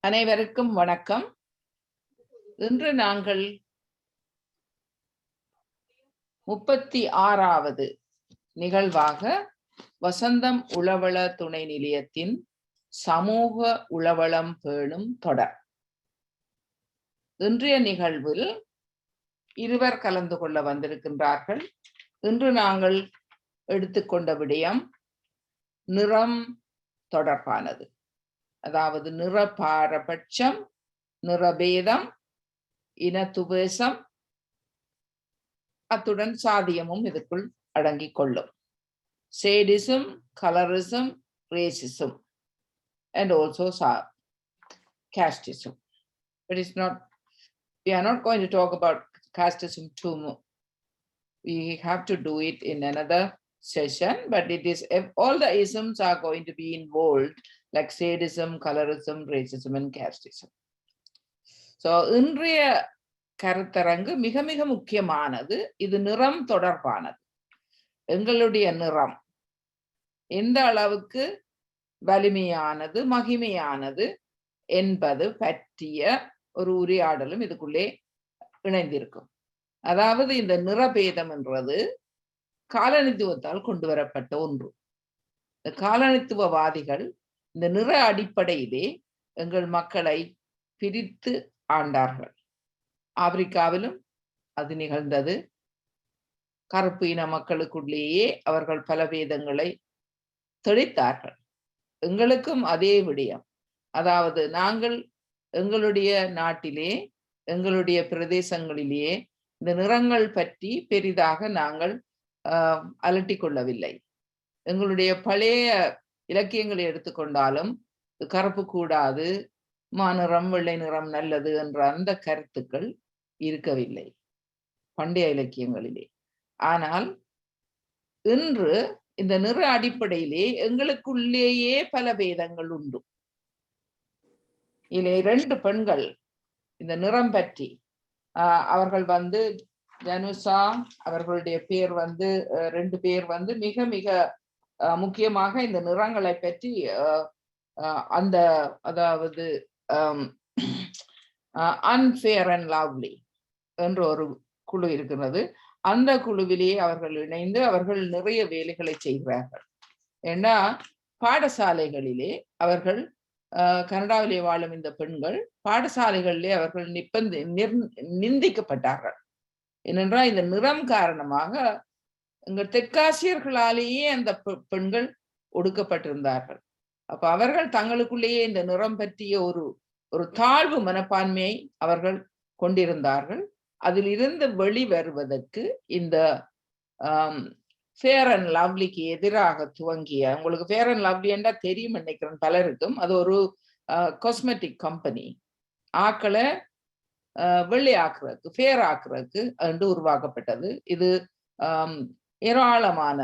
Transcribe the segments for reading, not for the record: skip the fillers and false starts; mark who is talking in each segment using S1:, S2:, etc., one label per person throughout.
S1: அனைவருக்கும் வணக்கம். இன்று நாங்கள் 36வது நிகழ்வாக வசந்தம் உளவள துணை நிலையத்தின் சமூக உளவளம் பேணும் தொடர். இன்றைய நிகழ்வில் இருவர் கலந்து கொள்ள வந்திருக்கின்றார்கள். இன்று நாங்கள் எடுத்துக்கொண்ட விடயம் நிறம் தொடர்பானது. அதாவது நிற பாரபட்சம், நிறபேதம், இனத்துவேசம், அத்துடன் சாதியமும் இதுக்குள் அடங்கிக் கொள்ளும். sadism, colorism, racism, and also casteism. But we are not going to talk about casteism too much. We have to do it in another session, but it is all the isms are going to be involved, like sadism, colorism, racism, and casteism. So இன்றைய கருத்தரங்கு மிக மிக முக்கியமானது. இது நிறம் தொடர்பானது. எங்களுடைய நிறம் எந்த அளவுக்கு வலிமையானது, மகிமையானது என்பது பற்றிய ஒரு உரையாடலும் இதுக்குள்ளே இணைந்திருக்கும். அதாவது இந்த நிறபேதம் என்றது காலனித்துவத்தால் கொண்டு வரப்பட்ட ஒன்று. இந்த காலனித்துவவாதிகள் இந்த நிற அடிப்படையிலே எங்கள் மக்களை பிரித்து ஆண்டார்கள். ஆப்பிரிக்காவிலும் அது நிகழ்ந்தது. கருப்பு இன மக்களுக்குள்ளேயே அவர்கள் பல பேதங்களை தெளித்தார்கள். எங்களுக்கும் அதே விடயம். அதாவது நாங்கள் எங்களுடைய நாட்டிலே, எங்களுடைய பிரதேசங்களிலேயே இந்த நிறங்கள் பற்றி பெரிதாக நாங்கள் அலட்டிக் கொள்ளவில்லை. எங்களுடைய பழைய இலக்கியங்களை எடுத்துக்கொண்டாலும் கருப்பு கூடாது, மாநிறம், வெள்ளை நிறம் நல்லது என்ற அந்த கருத்துக்கள் இருக்கவில்லை பண்டைய இலக்கியங்களிலே. ஆனால் இன்று இந்த நிற அடிப்படையிலே எங்களுக்குள்ளேயே பல பேதங்கள் உண்டு. இதிலே 2 பெண்கள் இந்த நிறம் பற்றி அவர்கள் ஜனுசா அவர்களுடைய பேர் 2 பேர் மிக மிக முக்கியமாக இந்த நிறங்களை பற்றி அந்த அதாவது அன்ஃபேர் அண்ட் லவ்லி என்ற ஒரு குழு இருக்கிறது. அந்த குழுவிலேயே அவர்கள் இணைந்து அவர்கள் நிறைய வேலைகளை செய்கிறார்கள். ஏன்னா பாடசாலைகளிலே அவர்கள் கனடாவிலே வாழும் இந்த பெண்கள் பாடசாலைகளிலே அவர்கள் நிந்திக்கப்பட்டார்கள். ஏனென்றால் இந்த நிறம் காரணமாக எங்கள் தெற்காசியர்களாலேயே அந்த பெண்கள் ஒடுக்கப்பட்டிருந்தார்கள். அப்ப அவர்கள் தங்களுக்குள்ளேயே இந்த நிறம் பற்றிய ஒரு தாழ்வு மனப்பான்மையை அவர்கள் கொண்டிருந்தார்கள். அதில் இருந்து வெளிவருவதற்கு இந்த ஃபேர் அண்ட் லவ்லிக்கு எதிராக துவங்கிய, உங்களுக்கு ஃபேர் அண்ட் லவ்லி என்றா தெரியும் நினைக்கிறேன் பலருக்கும், அது ஒரு காஸ்மெட்டிக் கம்பெனி. ஆக்களை வெள்ளை ஆக்குறதுக்கு, ஃபேர் ஆக்குறதுக்கு என்று உருவாக்கப்பட்டது. இது ஏராளமான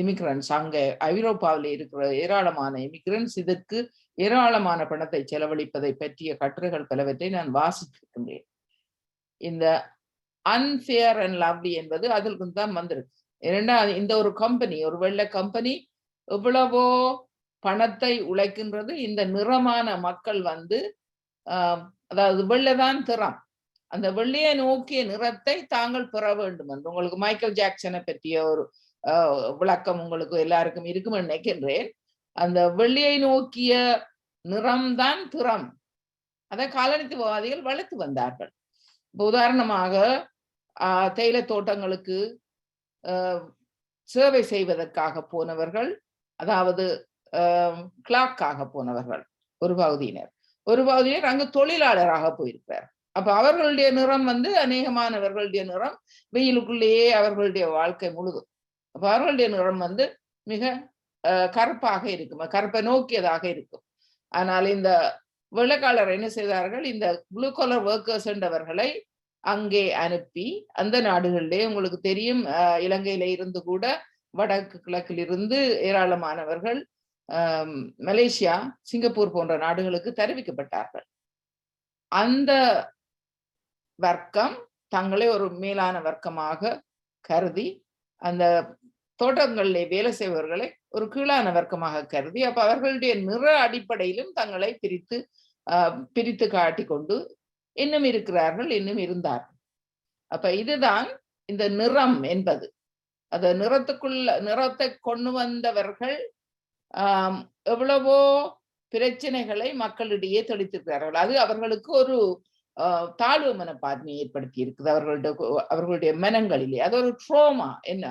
S1: இமிகிரன்ஸ், அங்கே ஐரோப்பாவில் இருக்கிற ஏராளமான இமிகிரன்ஸ் இதற்கு ஏராளமான பணத்தை செலவழிப்பதை பற்றிய கட்டுரைகள் பலவற்றை நான் வாசித்திருக்கின்றேன். இந்த அன்ஃபேர் அண்ட் லவ்லி என்பது அதில் தான் வந்திருக்கு. ஏன்னா இந்த ஒரு கம்பெனி, ஒரு வெள்ளை கம்பெனி எவ்வளவோ பணத்தை உழைக்கின்றது. இந்த நிறமான மக்கள் அதாவது வெள்ளைதான் திறம், அந்த வெள்ளையை நோக்கிய நிறத்தை தாங்கள் பெற வேண்டும் என்று. உங்களுக்கு மைக்கேல் ஜாக்சனை பற்றிய ஒரு விளக்கம் உங்களுக்கு எல்லாருக்கும் இருக்கும் நினைக்கின்றேன். அந்த வெள்ளையை நோக்கிய நிறம்தான் திறம். அதை காலனித்துவவாதிகள் வளர்த்து வந்தார்கள். உதாரணமாக தேயிலை தோட்டங்களுக்கு சேவை செய்வதற்காக போனவர்கள், அதாவது கிளாக்காக போனவர்கள் ஒரு பகுதியினர் அங்கு தொழிலாளராக போயிருக்கிறார். அப்ப அவர்களுடைய நிறம் அநேகமானவர்களுடைய நிறம் வெயிலுக்குள்ளேயே அவர்களுடைய வாழ்க்கை முழுதும். அப்ப அவர்களுடைய நிறம் மிக கருப்பாக இருக்கும், கருப்பை நோக்கியதாக இருக்கும். ஆனால் இந்த வெள்ளைக்காரர் என்ன செய்தார்கள், இந்த ப்ளூ கலர் ஒர்க்கர்ஸ் என்றவர்களை அங்கே அனுப்பி அந்த நாடுகளிலே, உங்களுக்கு தெரியும் இலங்கையில இருந்து கூட வடக்கு கிழக்கில் இருந்து ஏராளமானவர்கள் மலேசியா, சிங்கப்பூர் போன்ற நாடுகளுக்கு தெரிவிக்கப்பட்டார்கள். அந்த வர்க்கம் தங்களை ஒரு மேலான வர்க்கமாக கருதி அந்த தோட்டங்களிலே வேலை செய்பவர்களை ஒரு கீழான வர்க்கமாக கருதி அப்ப அவர்களுடைய நிற அடிப்படையிலும் தங்களை பிரித்து காட்டிக்கொண்டு இன்னும் இருக்கிறார்கள், இன்னும் இருந்தார்கள். அப்ப இதுதான் இந்த நிறம் என்பது. அது நிறத்தை கொண்டு வந்தவர்கள் எவ்வளவோ பிரச்சனைகளை மக்களிடையே தெளித்திருக்கிறார்கள். அது அவர்களுக்கு ஒரு தாழ்வு மனப்பான்மையை ஏற்படுத்தி இருக்குது அவர்களுடைய மனங்களிலே. அது ஒரு ட்ரோமா. என்ன,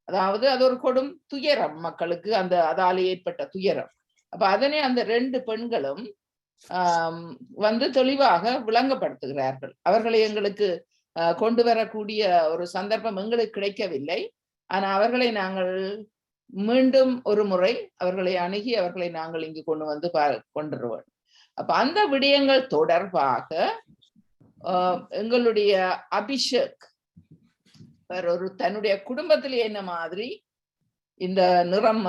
S1: அதாவது அது ஒரு கொடும் துயரம் மக்களுக்கு, அதால ஏற்பட்ட துயரம். அப்ப அதனை அந்த 2 பெண்களும் தெளிவாக விளங்கப்படுத்துகிறார்கள். அவர்களை எங்களுக்கு கொண்டு வரக்கூடிய ஒரு சந்தர்ப்பம் எங்களுக்கு கிடைக்கவில்லை. ஆனா அவர்களை நாங்கள் மீண்டும் ஒரு முறை அவர்களை அணுகி அவர்களை நாங்கள் இங்கு கொண்டு வந்து கொண்டுருவோம். அப்ப அந்த விடயங்கள் தொடர்பாக எங்களுடைய அபிஷேக் ஒரு தன்னுடைய குடும்பத்திலே என்ன மாதிரி இந்த நிறம்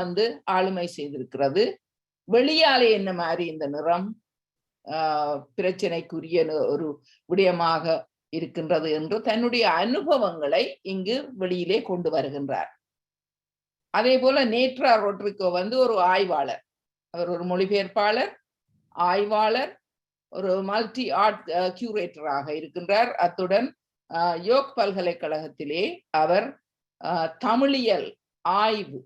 S1: ஆளுமை செய்திருக்கிறது, வெளியாலே என்ன மாதிரி இந்த நிறம் பிரச்சனைக்குரிய ஒரு விடயமாக இருக்கின்றது என்று தன்னுடைய அனுபவங்களை இங்கு வெளியிலே கொண்டு வருகின்றார். அதே போல நேத்ரா ரொட்ரிகோ ஒரு ஆய்வாளர். அவர் ஒரு மொழிபெயர்ப்பாளர், ஆய்வாளர், ஒரு மல்டி ஆர்ட் கியூரேட்டராக இருக்கின்றார். அத்துடன் யோக் பல்கலைக்கழகத்திலே அவர் தமிழியல் ஆய்வு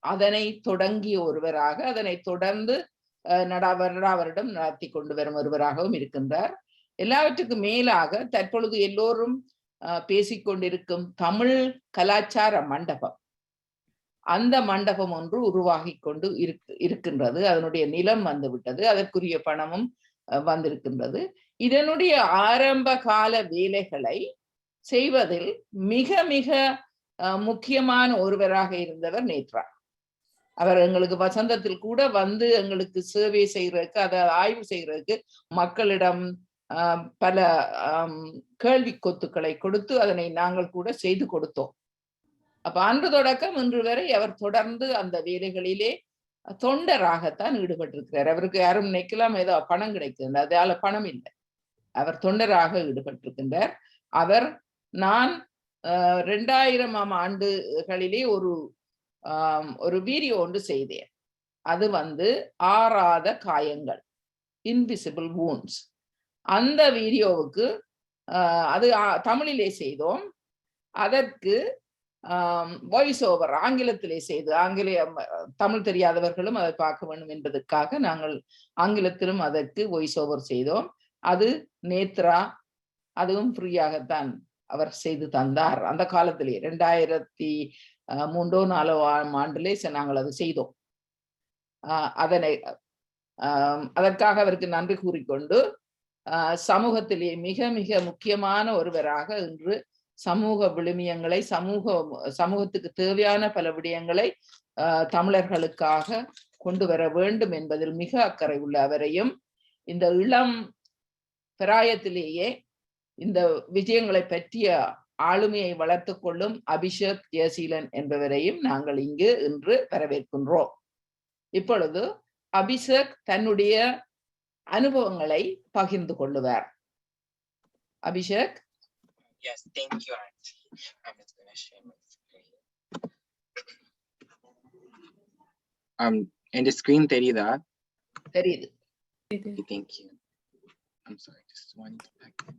S1: அதனை தொடங்கிய ஒருவராக, அதனை தொடர்ந்து வருடம் நடத்தி கொண்டு வரும் ஒருவராகவும் இருக்கின்றார். எல்லாவற்றுக்கும் மேலாக தற்பொழுது எல்லோரும் பேசிக்கொண்டிருக்கும் தமிழ் கலாச்சார மண்டபம், அந்த மண்டபம் ஒன்று உருவாகி கொண்டு இருக்கின்றது. அதனுடைய நிலம் வந்துவிட்டது, அதற்குரிய பணமும் வந்திருக்கின்றது. இதனுடைய ஆரம்ப கால வேலைகளை செய்வதில் மிக மிக முக்கியமான ஒருவராக இருந்தவர் நேத்ரா. அவர் எங்களுக்கு வசந்தத்தில் கூட எங்களுக்கு சேவை செய்யறதுக்கு, அதை ஆய்வு செய்யறதுக்கு மக்களிடம் பல கேள்வி கொத்துக்களை கொடுத்து அதனை நாங்கள் கூட செய்து கொடுத்தோம். அப்ப அன்று தொடக்கம் இன்று வரை அவர் தொடர்ந்து அந்த வேலைகளிலே தொண்டராகத்தான் ஈடுபட்டிருக்கிறார். அவருக்கு யாரும் நினைக்கலாம் ஏதோ பணம் கிடைக்கிறது, அதால பணம் இல்லை. அவர் தொண்டராக ஈடுபட்டிருக்கின்றார். நான் 2000ஆம் ஆண்டுகளிலே ஒரு வீடியோ ஒன்று செய்தேன். அது ஆறாத காயங்கள், இன்விசிபிள் வூண்ட்ஸ். அந்த வீடியோவுக்கு அது தமிழிலே செய்தோம். அதற்கு வாய்ஸ் ஓவர் ஆங்கிலத்திலே செய்து, தமிழ் தெரியாதவர்களும் அதை பார்க்க வேண்டும் என்பதற்காக நாங்கள் ஆங்கிலத்திலும் அதற்கு வாய்ஸ் ஓவர் செய்தோம். அது நேத்ரா, அதுவும் ஃப்ரீயாகத்தான் அவர் செய்து தந்தார். அந்த காலத்திலே 2003-04 ஆண்டிலே நாங்கள் அது செய்தோம். அதற்காக அவருக்கு நன்றி கூறிக்கொண்டு, சமூகத்திலே மிக மிக முக்கியமான ஒருவராக இன்று சமூக விழுமியங்களை, சமூகத்துக்கு தேவையான பல விடயங்களை தமிழர்களுக்காக கொண்டு வர வேண்டும் என்பதில் மிக அக்கறை உள்ள அவரையும், இந்த இளம் பிராயத்திலேயே இந்த விஜயங்களை பற்றிய ஆளுமையை வளர்த்துக் கொள்ளும் அபிஷேக் ஜெயசீலன் என்பவரையும் நாங்கள் இங்கு இன்று வரவேற்கின்றோம். இப்பொழுது அபிஷேக் தன்னுடைய அனுபவங்களை பகிர்ந்து கொள்ளுவார். Abhishek.
S2: Yes, thank you, Auntie. I'm just going to share my screen. And the screen தெரியுதா?
S1: தெரியுது.
S2: Thank you. I'm sorry, just one second.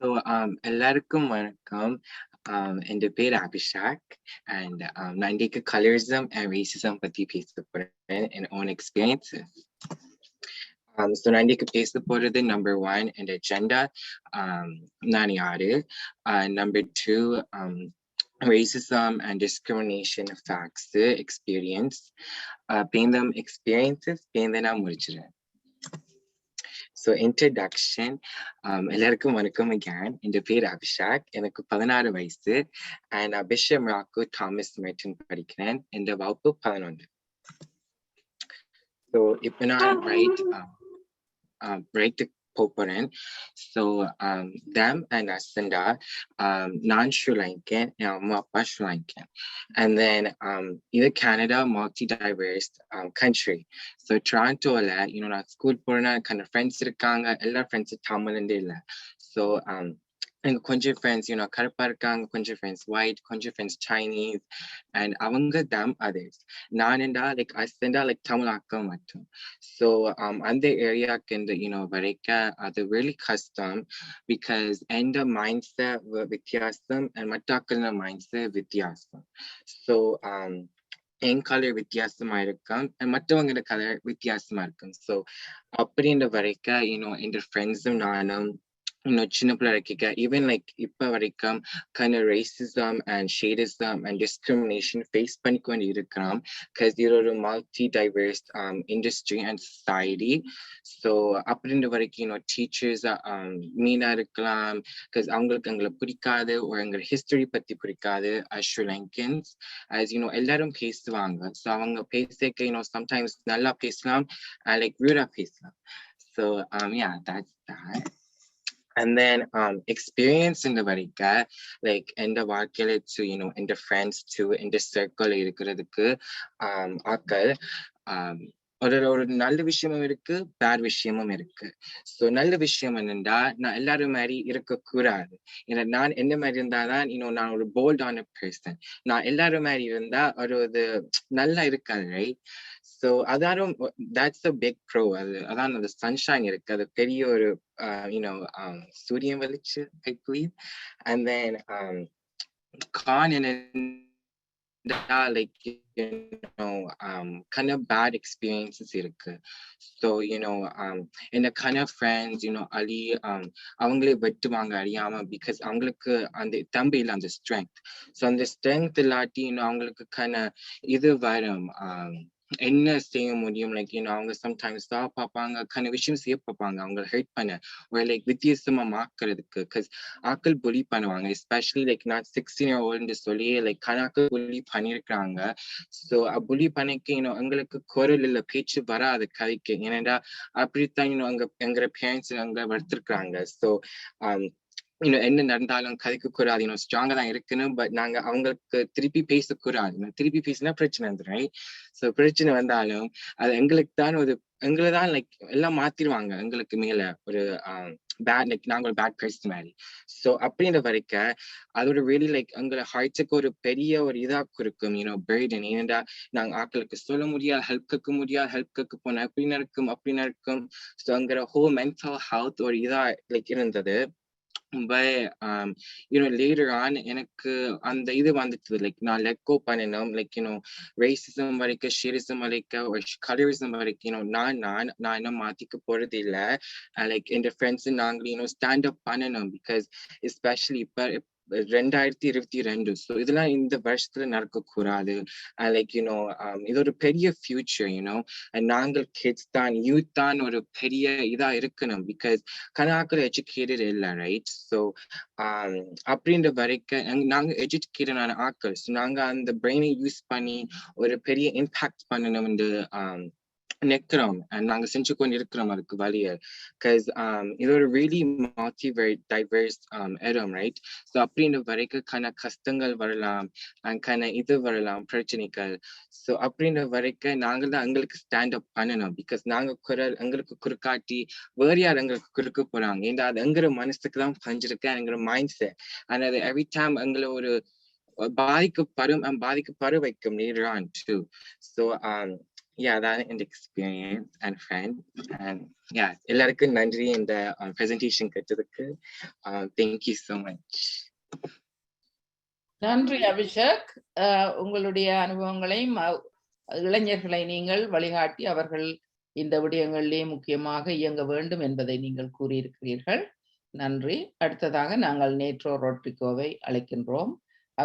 S2: So, எல்லாருக்கும் வணக்கம். என் பேர் அபிஷேக், and நான் இன்றைக்கு colorism and racism பத்தி பேச போறேன், and own experiences. So நான் இன்றைக்கு பேச போறது number 1 in the agenda, நான் யாரு, number 2, racism and discrimination facts, experience, phantom experiences, பேந்த நான் முடிச்சிடுறேன். So introduction, எல்லாருக்கும் வணக்கம் again. என் பேர் அபிஷேக், எனக்கு 16 வயசு, and bishop rock Thomas Merton படிக்கிறேன். இந்த வகுப்பு 11. So இப்போ நான் right போறேன். So them and Asanda, நான் ஸ்ரீலங்கன், என் அம்மா அப்பா ஸ்ரீலங்கன், and then இது Canada multi-diverse country. So Torontoல நான் ஸ்கூல் போறேன்னா kind of friends இருக்காங்க, எல்லா friends தமிழ்ல இல்ல. So எனக்கு கொஞ்சம் friends, கருப்பா இருக்காங்க, கொஞ்சம் friends white, கொஞ்சம் friends Chinese, and அவங்க them others. நானேண்டா I send out Tamil ஆக்கம் மட்டும். So அந்த ஏரியாக்கு வரைக்க அது really கஷ்டம் because எந்த mindset வித்தியாசம் and மற்ற ஆக்கள mindset வித்தியாசம். So என் கலர் வித்தியாசமா இருக்கும் மற்றவங்களோட கலர் வித்தியாசமா இருக்கும். So அப்படின்ற வரைக்க இந்த ஃப்ரெண்ட்ஸும் நானும் சின்ன பிள்ளை இருக்க even இப்ப வரைக்கும் kind of racism and shadism and discrimination face பண்ணிக்கொண்டு இருக்கிறோம் because இது ஒரு multi-diverse industry and society. So அப்படின்ற வரைக்கும் teachers மீனா இருக்கலாம் because அவங்களுக்கு எங்களை பிடிக்காது or எங்க history பத்தி பிடிக்காது as Sri Lankans as எல்லாரும் பேசுவாங்க. So அவங்க பேச sometimes நல்லா பேசலாம் rude பேசலாம். So yeah, that's that. And then experience in the varika in the வாழ்க்கையில to in the friends to in the circle இருக்கிறதுக்கு ஆக்கள் ஒரு நல்ல விஷயமும் இருக்கு பேட் விஷயமும் இருக்கு. ஸோ நல்ல விஷயம் என்னன்னா நான் எல்லாரும் மாதிரி இருக்கக்கூடாது. ஏன்னா நான் என்ன மாதிரி இருந்தாதான் நான் ஒரு போல்டான பர்சன். நான் எல்லாரும் மாதிரி இருந்தா ஒரு நல்லா இருக்காது ரைட். ஸோ அதாரும் that's a big pro. அதான் அந்த சன்ஷைன் இருக்கு, அது பெரிய ஒரு சூரியன் வெளிச்சு I believe. And then con kind of bad experiences இருக்கு. So in the kind of friends அவங்களே வெட்டுவாங்க அறியாம because அவங்களுக்கு அந்த தம்பியில அந்த strength. So அந்த strength இல்லாட்டி அவங்களுக்கு kind of இது வரும் என்ன செய்ய முடியும் அவங்க சம்டைம்ஸ் தான் பார்ப்பாங்க kind of விஷயம் செய்ய பார்ப்பாங்க அவங்களை ஹெல்ப் பண்ண ஒரு வித்தியாசமா மாக்குறதுக்கு because ஆக்கள் புலி பண்ணுவாங்க especially நான் 16-year-old சொல்லி கணாக்கள் புலி பண்ணிருக்காங்க. ஸோ புலி பண்ணிக்கு எங்களுக்கு குரல் இல்ல பேச்சு வராது கதைக்கு. ஏன்னா அப்படித்தான் எங்க பேரண்ட்ஸ் அங்க வளர்த்துருக்காங்க. ஸோ என்ன நடந்தாலும் கதைக்க கூடாது ஸ்ட்ராங்கா தான் இருக்குன்னு பட் நாங்க அவங்களுக்கு திருப்பி பேசக்கூடாது. திருப்பி பேசினா பிரச்சனை வந்துடும். ஸோ பிரச்சனை வந்தாலும் அது எங்களை தான் எல்லாம் மாத்திருவாங்க எங்களுக்கு மேல ஒரு பேட் நாங்க ஒரு பேட் பர்சன் மாதிரி. ஸோ அப்படின்ற வரைக்கும் அதோட really எங்களை ஹார்ட்ஸுக்கு ஒரு பெரிய ஒரு இதா இருக்கும் burden. ஏன்னா நாங்க ஆக்களுக்கு சொல்ல முடியாது, ஹெல்ப் கேட்க முடியாது, ஹெல்ப் கேட்க போனா அப்படின்னு இருக்கும். ஸோ அங்கிற ஹோல் மென்டல் ஹெல்த் ஒரு இதா இருந்தது. But later on எனக்கு அந்த இது வந்துச்சு நான் let go பண்ணணும் racism வரைக்கும் shadism வரைக்கும் or colorism வரைக்கும் நான் என்ன மாத்திக்க போறது இல்ல. இந்த friends நாங்க stand up பண்ணணும் because especially இப்ப 2022 ஸோ இதெல்லாம் இந்த வருஷத்துல நடக்கக்கூடாது. இது ஒரு பெரிய ஃபியூச்சர் நாங்கள் கிட்ஸ் தான் யூத் தான் ஒரு பெரிய இதா இருக்கணும் பிகாஸ் கணாக்கள் எஜுகேட்டட் இல்லை ரைட். ஸோ அப்படின்ற வரைக்கும் நாங்க எஜுகேட்டடான ஆக்கள். ஸோ நாங்க அந்த பிரெயினை யூஸ் பண்ணி ஒரு பெரிய இம்பாக்ட் பண்ணணும் நிக்கிறோம் நாங்க செஞ்சு கொண்டு இருக்கிறோம் அதுக்கு வழிய பிகாஸ் இது ஒரு really diverse இடம் ரைட். ஸோ அப்படின்ற வரைக்கும் கஷ்டங்கள் வரலாம் இது வரலாம் பிரச்சனைகள். ஸோ அப்படின்ற வரைக்கும் நாங்க தான் எங்களுக்கு ஸ்டாண்ட் அப் பண்ணணும் பிகாஸ் நாங்க குரல் எங்களுக்கு குறுக்காட்டி வேற யார் எங்களுக்கு குறுக்க போறாங்க. ஏன்னா அது எங்கிற மனசுக்கு தான் பஞ்சிருக்கு எங்கிற மைண்ட் செட். ஆனா அது எவ்ரி டைம் எங்களை ஒரு பாதிக்கப்பட வைக்கும் later on too. So yeah, that and experience and friends and yeah, எல்லாருக்கும் நன்றி இந்த presentation கேட்டதுக்கு. Thank you so much.
S1: நன்றி அபிஷேக். உங்களுடைய அனுபவங்களையும் இளைஞர்களை நீங்கள் வழிகாட்டி அவர்கள் இந்த விடயங்களிலே முக்கியமாக இயங்க வேண்டும் என்பதை நீங்கள் கூறியிருக்கிறீர்கள். நன்றி. அடுத்ததாக நாங்கள் நேட்ரோ ரோட்ரிகோவை அழைக்கின்றோம்.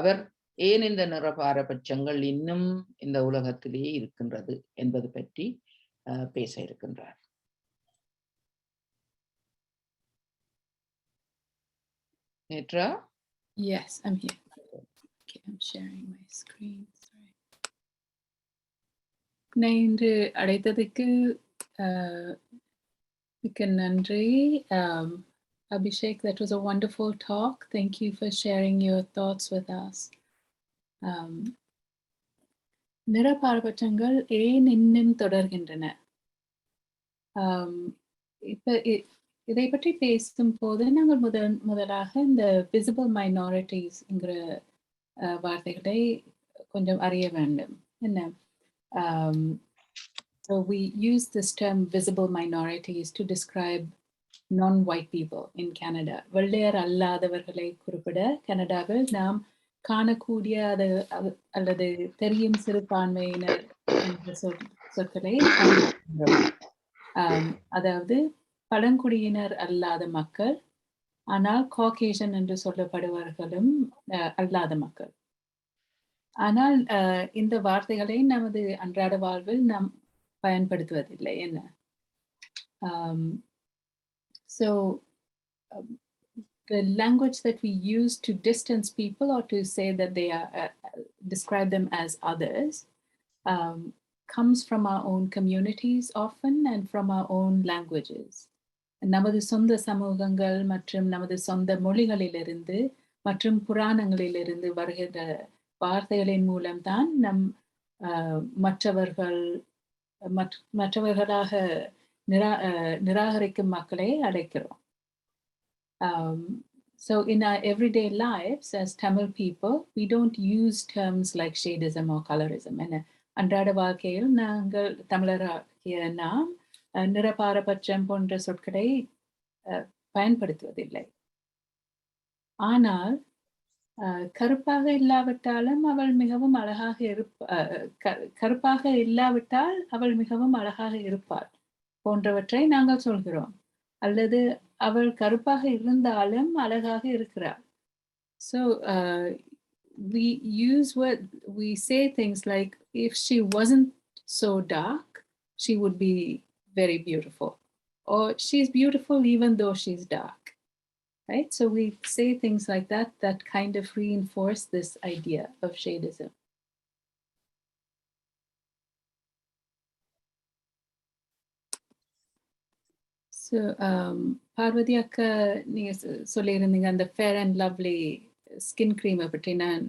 S1: அவர் ஏன் இந்த நிற பாரபட்சங்கள் இன்னும் இந்த உலகத்திலேயே இருக்கின்றது என்பது பற்றி பேச இருக்கின்றார். நேட்ரா?
S3: Yes, I'm here. Okay, I'm sharing my screen. Sorry. நான் இன்று அழைத்ததுக்கு மிக்க நன்றி. Abhishek, that was a wonderful talk. Thank you for sharing your thoughts with us. நிற பாரபட்சங்கள் ஏன் இன்னும் தொடர்கின்றன? இப்ப இதை பற்றி பேசும்போது நாங்கள் முதலாக இந்த விசிபிள் மைனாரிட்டிஸ்ங்கிற வார்த்தைகளை கொஞ்சம் அறிய வேண்டும். என்ன? So we use this term visible minorities to describe non-white people in Canada. வெள்ளையர் அல்லாதவர்களை குறிப்பிட கனடாவில் நாம் காணக்கூடிய அல்லது தெரியும் சிறுபான்மையினர் என்ற சொற்களை அதாவது பழங்குடியினர் அல்லாத மக்கள், ஆனால் காகேஷன் என்று சொல்லப்படுபவர்களும் அல்லாத மக்கள். ஆனால் இந்த வார்த்தைகளை நமது அன்றாட வாழ்வில் நாம் பயன்படுத்துவதில்லை. என்ன? So the language that we use to distance people or to say that they are describe them as others comes from our own communities often and from our own languages. நமது சொந்த சமூகங்கள் மற்றும் நமது சொந்த மொழிகளிலிருந்து மற்றும் புராணங்களிலிருந்து வருகின்ற வார்த்தைகளின் மூலம்தான் நம் மற்றவர்களாக நிராகரிக்கும் மக்களை அழைக்கிறோம். So in our everyday lives as Tamil people, we don't use terms like shadeism or colorism. அன்றாட வாழ்க்கையில் நாங்கள் தமிழராகிய நாம் நிறபாரபட்சம் போன்ற சொற்களை பயன்படுத்துவதில்லை. ஆனால் கருப்பாக இல்லாவிட்டாலும் அவள் மிகவும் அழகாக கருப்பாக இல்லாவிட்டால் அவள் மிகவும் அழகாக இருப்பாள் போன்றவற்றை நாங்கள் சொல்கிறோம். அல்லது அவள் கருப்பாக இருந்தாலும் அழகாக இருக்கிறாள். So we say things like, if she wasn't so dark, she would be very beautiful, or she's beautiful even though she's dark, right? So we say things like that kind of reinforce this idea of shadeism. So Parvati அக்கா, நீங்க சொல்லியிருந்தீங்க அந்த fair and lovely skin க்ரீமை பற்றி. நான்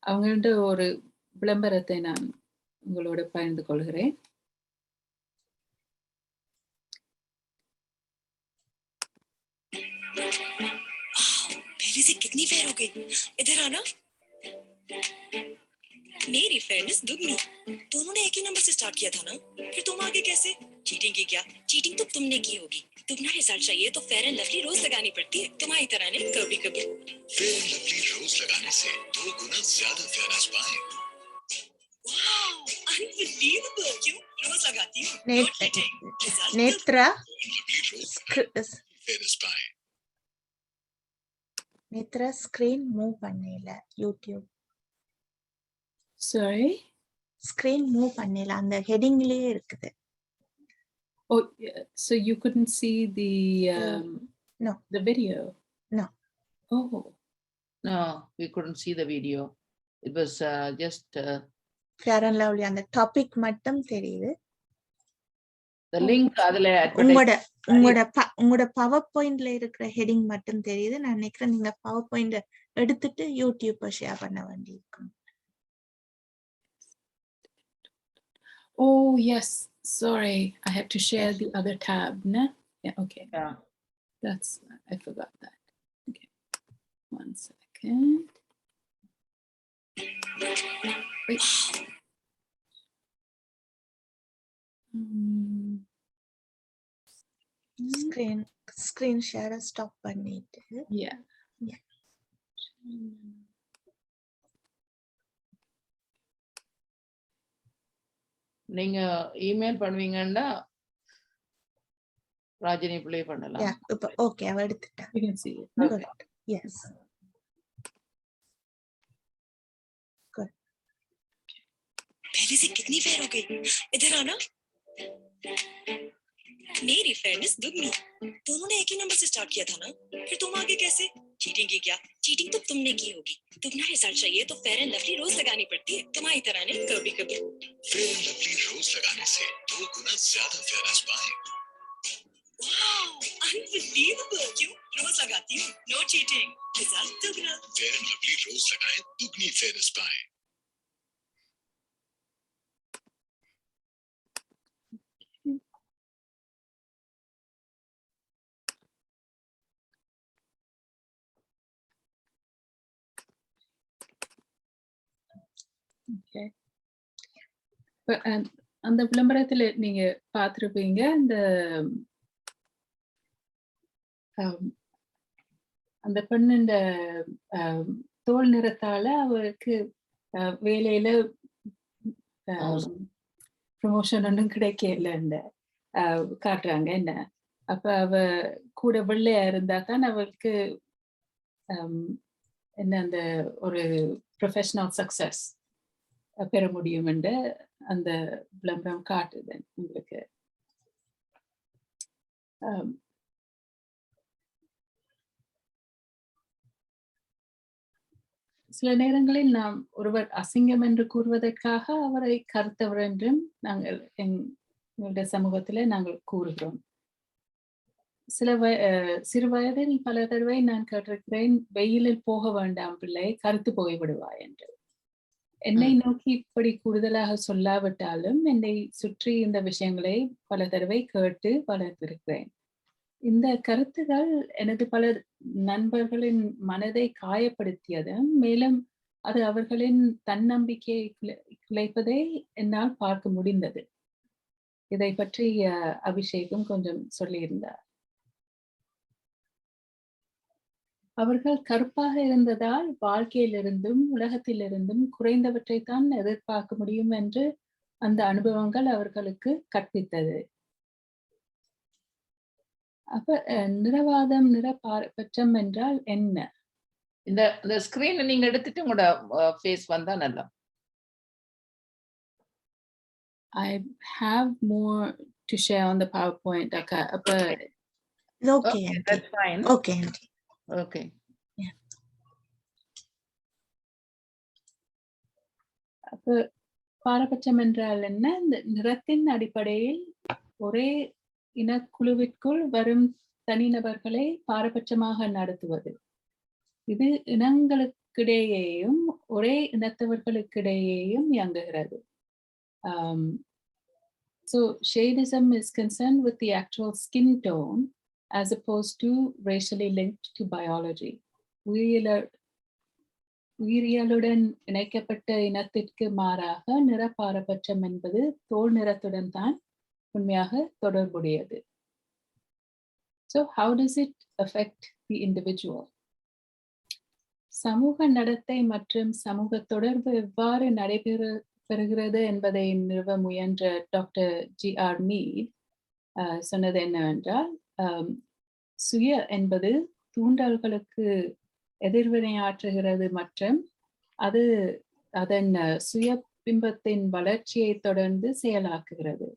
S3: அவங்கள்ட்ட ஒரு விளம்பரத்தை நான் உங்களோட பகிர்ந்து கொள்கிறேன்.
S4: पहले से कितनी फेयर हो गई। इधर आना। मेरी फेयरनेस दुगनी। दोनों ने एक ही नंबर से स्टार्ट किया था ना, फिर तुम आगे कैसे? चीटिंग की क्या? चीटिंग तो तुमने की होगी। दुगना रिजल्ट चाहिए तो फेयर एंड लवली रोज लगानी पड़ती है, तुम्हारी तरह नहीं, कभी कभी।
S5: फेयर एंड लवली रोज लगाने से 2 गुना ज्यादा फेयरनेस पाएं।
S4: Wow, unbelievable. क्यों? रोज लगाती हूँ। No cheating.
S6: नेत्रा
S5: लवली रोज फेयरनेस पाएं।
S6: नेत्रा स्क्रीन मूव பண்ணல யூடியூப்.
S3: Sorry?
S6: ஸ்கிரீன் மூவ் பண்ணல, அந்த ஹெடிங்லயே இருக்குது.
S3: Oh, yeah. So you couldn't see the
S6: No.
S3: the video?
S6: No.
S3: Oh.
S1: No, we couldn't see the video. It was just
S6: Fair and Lovely அந்த topic மட்டும் தெரியுது.
S1: the link அதுல
S6: உங்களோட power பாயிண்ட்ல இருக்கிற ஹெடிங் மட்டும் தெரியுது. நான் நினைக்கிறேன் நீங்க பவர் பாயிண்ட் எடுத்துட்டு யூடியூப்ல ஷேர் பண்ண வேண்டியிருக்கும்.
S3: Oh yes, sorry, I have to share the other tab, no? Yeah, okay.
S1: Yeah.
S3: I forgot that. Okay, 1 second. Wait.
S6: Screen ஷேரை ஸ்டாப் பண்ணிட்டு.
S3: Yeah.
S1: நீங்க இமெயில் பண்ணுவீங்கன்னா ராஜினி ப்ளே பண்ணலாம்.
S6: இப்போ ஓகே, அவ எடுத்துட்டா.
S3: You can see it.
S6: Good. Yes. Good.
S4: पहले से कितनी फेयर हो गई। इधर आना। मेरी फेयरनेस दुगनी। दोनों ने एक ही नंबर से स्टार्ट किया था ना, फिर तुम आगे कैसे? चीटिंग की क्या? चीटिंग तो तुमने की होगी। दुगना रिजल्ट चाहिए तो फेयर एंड लवली रोज लगानी पड़ती है, तुम्हारी तरह नहीं, कभी कभी।
S5: फेयर एंड लवली रोज लगाने से 2 गुना ज्यादा फेयरनेस पाएं।
S4: Wow, unbelievable. क्यों? रोज लगाती हूँ। No cheating. रिजल्ट दुगना।
S5: फेयर एंड लवली रोज लगाएं, दुगनी फेयरनेस पाएं।
S3: Okay. அந்த விளம்பரத்துல நீங்க பார்த்திருப்பீங்க அந்த அந்த பெண்ணுண்ட தோல் நிறத்தால அவருக்கு வேலையில ப்ரமோஷன் ஒன்றும் கிடைக்கல காட்டுறாங்க என்ன. அப்ப அவ கூட வெள்ளையா இருந்தா தான் அவளுக்கு என்ன அந்த ஒரு ப்ரொஃபஷனல் சக்சஸ் பெற முடியும் என்று அந்த விளம்பரம் காட்டுது உங்களுக்கு. சில நேரங்களில் நாம் ஒருவர் அசிங்கம் என்று கூறுவதற்காக அவரை கருத்தவர் என்றும் நாங்கள் எங்களுடைய சமூகத்திலே நாங்கள் கூறுகிறோம். சிறு வயதில் பல தடவை நான் கேட்டிருக்கிறேன், வெயிலில் போக வேண்டாம் பிள்ளை, கருத்து போய்விடுவாய் என்று. என்னை நோக்கி இப்படி கூடுதலாக சொல்லாவிட்டாலும் என்னை சுற்றி இந்த விஷயங்களை பல தடவை கேட்டு வளர்த்திருக்கிறேன். இந்த கருத்துகள் எனது பல நண்பர்களின் மனதை காயப்படுத்தியதும், மேலும் அது அவர்களின் தன்னம்பிக்கையை குலைப்பதை என்னால் பார்க்க முடிந்தது. இதை பற்றி அபிஷேகம் கொஞ்சம் சொல்லியிருந்தார். அவர்கள் கருப்பாக இருந்ததால் வாழ்க்கையிலிருந்தும் உலகத்திலிருந்தும் குறைந்தவற்றைத்தான் எதிர்பார்க்க முடியும் என்று அந்த அனுபவங்கள் அவர்களுக்கு கற்பித்தது. அப்ப நிறவாதம், நிறப்பாரபட்சம் என்றால் என்ன?
S1: இந்த ஸ்கிரீன் நீங்க எடுத்துட்டு உங்களோட ஃபேஸ் வந்தா நல்லா.
S3: I have more to share on the PowerPoint.
S6: Okay,
S1: that's fine.
S6: Okay.
S1: Okay.
S6: Yeah.
S3: அப்ப பாரபட்சம் என்றால் என்ன? இந்த நிறத்தின் அடிப்படையில் ஒரே இனக்குழுவிற்குள் வரும் தனிநபர்களை பாரபட்சமாக நடத்துவது. இது இனங்களுக்கிடையேயும் ஒரே இனத்தவர்களுக்கிடையேயும் இயங்குகிறது. So shadeism is concerned with the actual skin tone as opposed to racially linked to biology. உயிரியலுடன் இணைக்கப்பட்ட இனத்திற்கு மாறாக நிறப்பாரபட்சம் என்பது தோல் நிறத்துடன் தான் உண்மையாக தொடர்புடையது. So how does it affect the individual? சமூக நடத்தை மற்றும் சமூக தொடர்பு எவ்வாறு நடைபெறுகிறது என்பதை நிறுவ முயன்ற டாக்டர் G.R. மீட் சொன்னது என்னவென்றால், சுய என்பது தூண்டல்களுக்கு எதிர்வினையாற்றுகிறது மற்றும் அது அதன் சுய பிம்பத்தின் வளர்ச்சியை தொடர்ந்து செயலாக்குகிறது.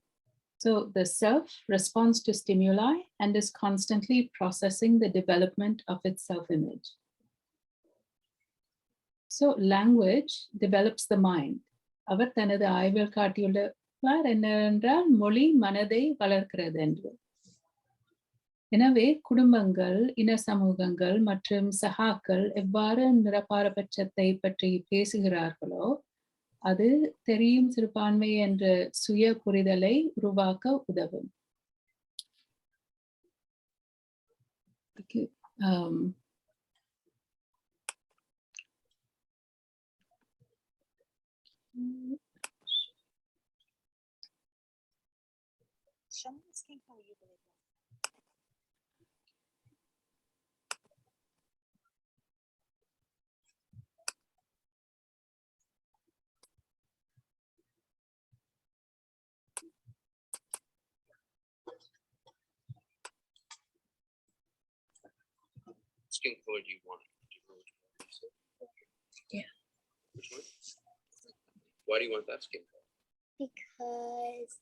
S3: So the self responds to stimuli and is constantly processing the development of its self-image. So language develops the mind. அவர் தனது ஆய்வில் காட்டியுள்ளார் என்னவென்றால், மொழி மனதை வளர்க்கிறது என்று. எனவே குடும்பங்கள், இன சமூகங்கள் மற்றும் சகாக்கள் எவ்வாறு நிறப்பாரபட்சத்தை பற்றி பேசுகிறார்களோ அது தெரியும் சிறுபான்மை என்ற சுய புரிதலை உருவாக்க உதவும்.
S7: Skin color do you want?
S6: Yeah.
S7: Which one? Why do you want that skin color?
S8: Because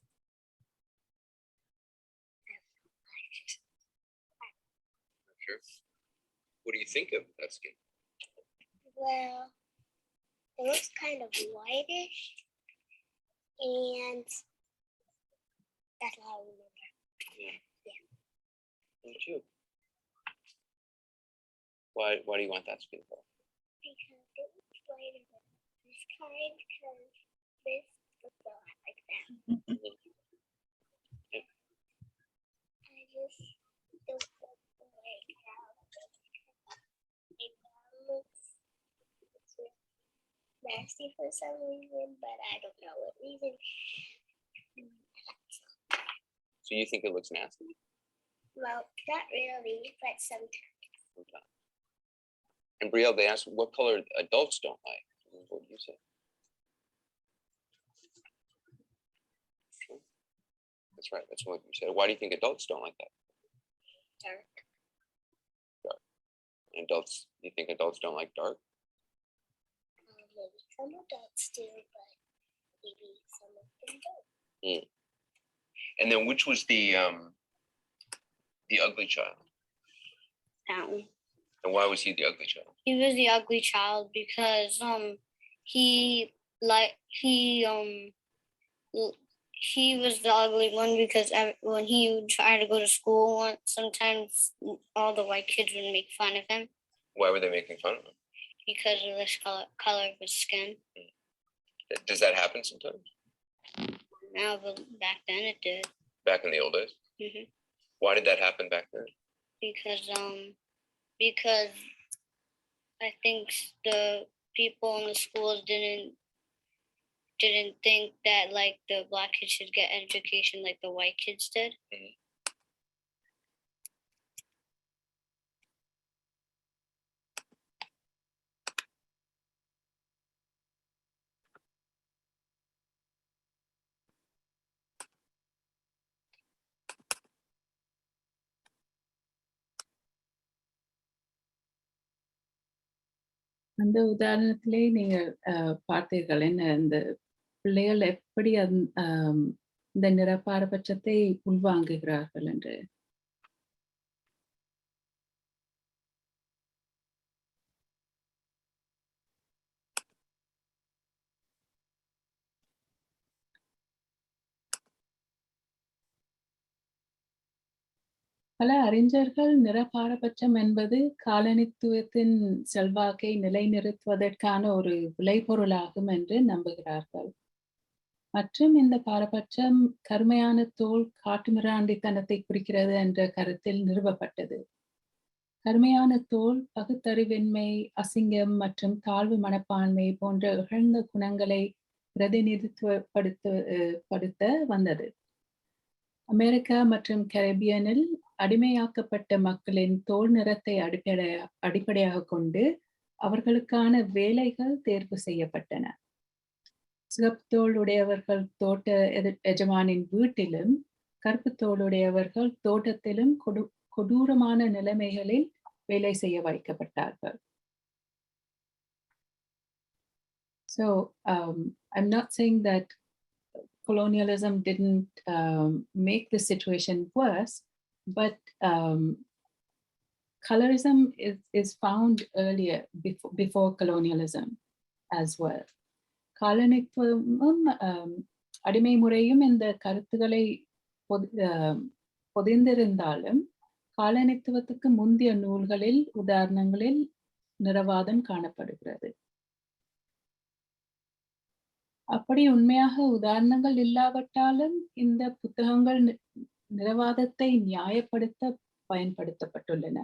S7: Not sure. What do you think of that skin?
S8: well, it looks kind of whitish, and that's all I remember.
S7: Me too. Why do you want that skin color?
S8: Because it looks whiter than this kind, because this looks a lot like that.
S7: Yeah.
S8: I just don't like how it looks. nasty for some reason, but I don't know what reason.
S7: So you think it looks nasty?
S8: Well, not really, but sometimes.
S7: Okay. And Brielle, they asked what color adults don't like. What do you say? That's right. That's what you said. Why do you think adults don't like that?
S8: Dark.
S7: Dark. And adults, you think adults don't like dark?
S8: Maybe some adults do, but maybe some of them don't.
S7: And then which was the ugly child?
S8: That one.
S7: And why was he the ugly child?
S8: He was the ugly child because he was the ugly one because when he would try to go to school, sometimes all the white kids would make fun of him.
S7: Why were they making fun of him?
S8: Because of the color of his skin.
S7: Does that happen sometimes?
S8: No, but back then it did.
S7: Back in the old days?
S8: Mm-hmm.
S7: Why did that happen back then?
S8: Because I think the people in the schools didn't think that like the black kids should get education like the white kids did.
S7: Mm-hmm.
S3: அந்த உதாரணத்திலே நீங்க பார்த்தீர்கள் என்ன அந்த பிள்ளைகள் எப்படி இந்த நிறப்பாரபட்சத்தை உள்வாங்குகிறார்கள் என்று. பல அறிஞர்கள் நிறப்பாரபட்சம் என்பது காலனித்துவத்தின் செல்வாக்கை நிலைநிறுத்துவதற்கான ஒரு விளைபொருளாகும் என்று நம்புகிறார்கள். மற்றும் இந்த பாரபட்சம் கருமையான தோல் காட்டுமிராண்டித்தனத்தை குறிக்கிறது என்ற கருத்தில் நிறுவப்பட்டது. கருமையான தோல் பகுத்தறிவின்மை, அசிங்கம் மற்றும் தாழ்வு மனப்பான்மை போன்ற இகழ்ந்த குணங்களை பிரதிநிதித்துவப்படுத்த வந்தது. அமெரிக்கா மற்றும் கரீபியனில் அடிமையாக்கப்பட்ட மக்களின் தோல் நிறத்தை அடிப்படையாக கொண்டு அவர்களுக்கான வேலைகள் தேர்வு செய்யப்பட்டன. சிவப்பு தோல் உடையவர்கள் தோட்ட எஜமானின் வீட்டிலும், கருப்பு தோளுடையவர்கள் தோட்டத்திலும் கொடூரமான நிலைமைகளில் வேலை செய்ய வைக்கப்பட்டார்கள். So I'm not saying that colonialism didn't make the situation worse, but colorism is found earlier before colonialism as well. காலனித்துவமும் அடிமை முறையும் இந்த கருத்துக்களை பொதிந்திருந்தாலும் காலனித்துவத்துக்கு முந்தைய நூல்களில் உதாரணங்களில் நிறவாதம் காணப்படுகிறது. அப்படி உண்மையாக உதாரணங்கள் இல்லாவிட்டாலும் இந்த புத்தகங்கள் நிறவாதத்தை நியாயப்படுத்த பயன்படுத்தப்பட்டுள்ளன.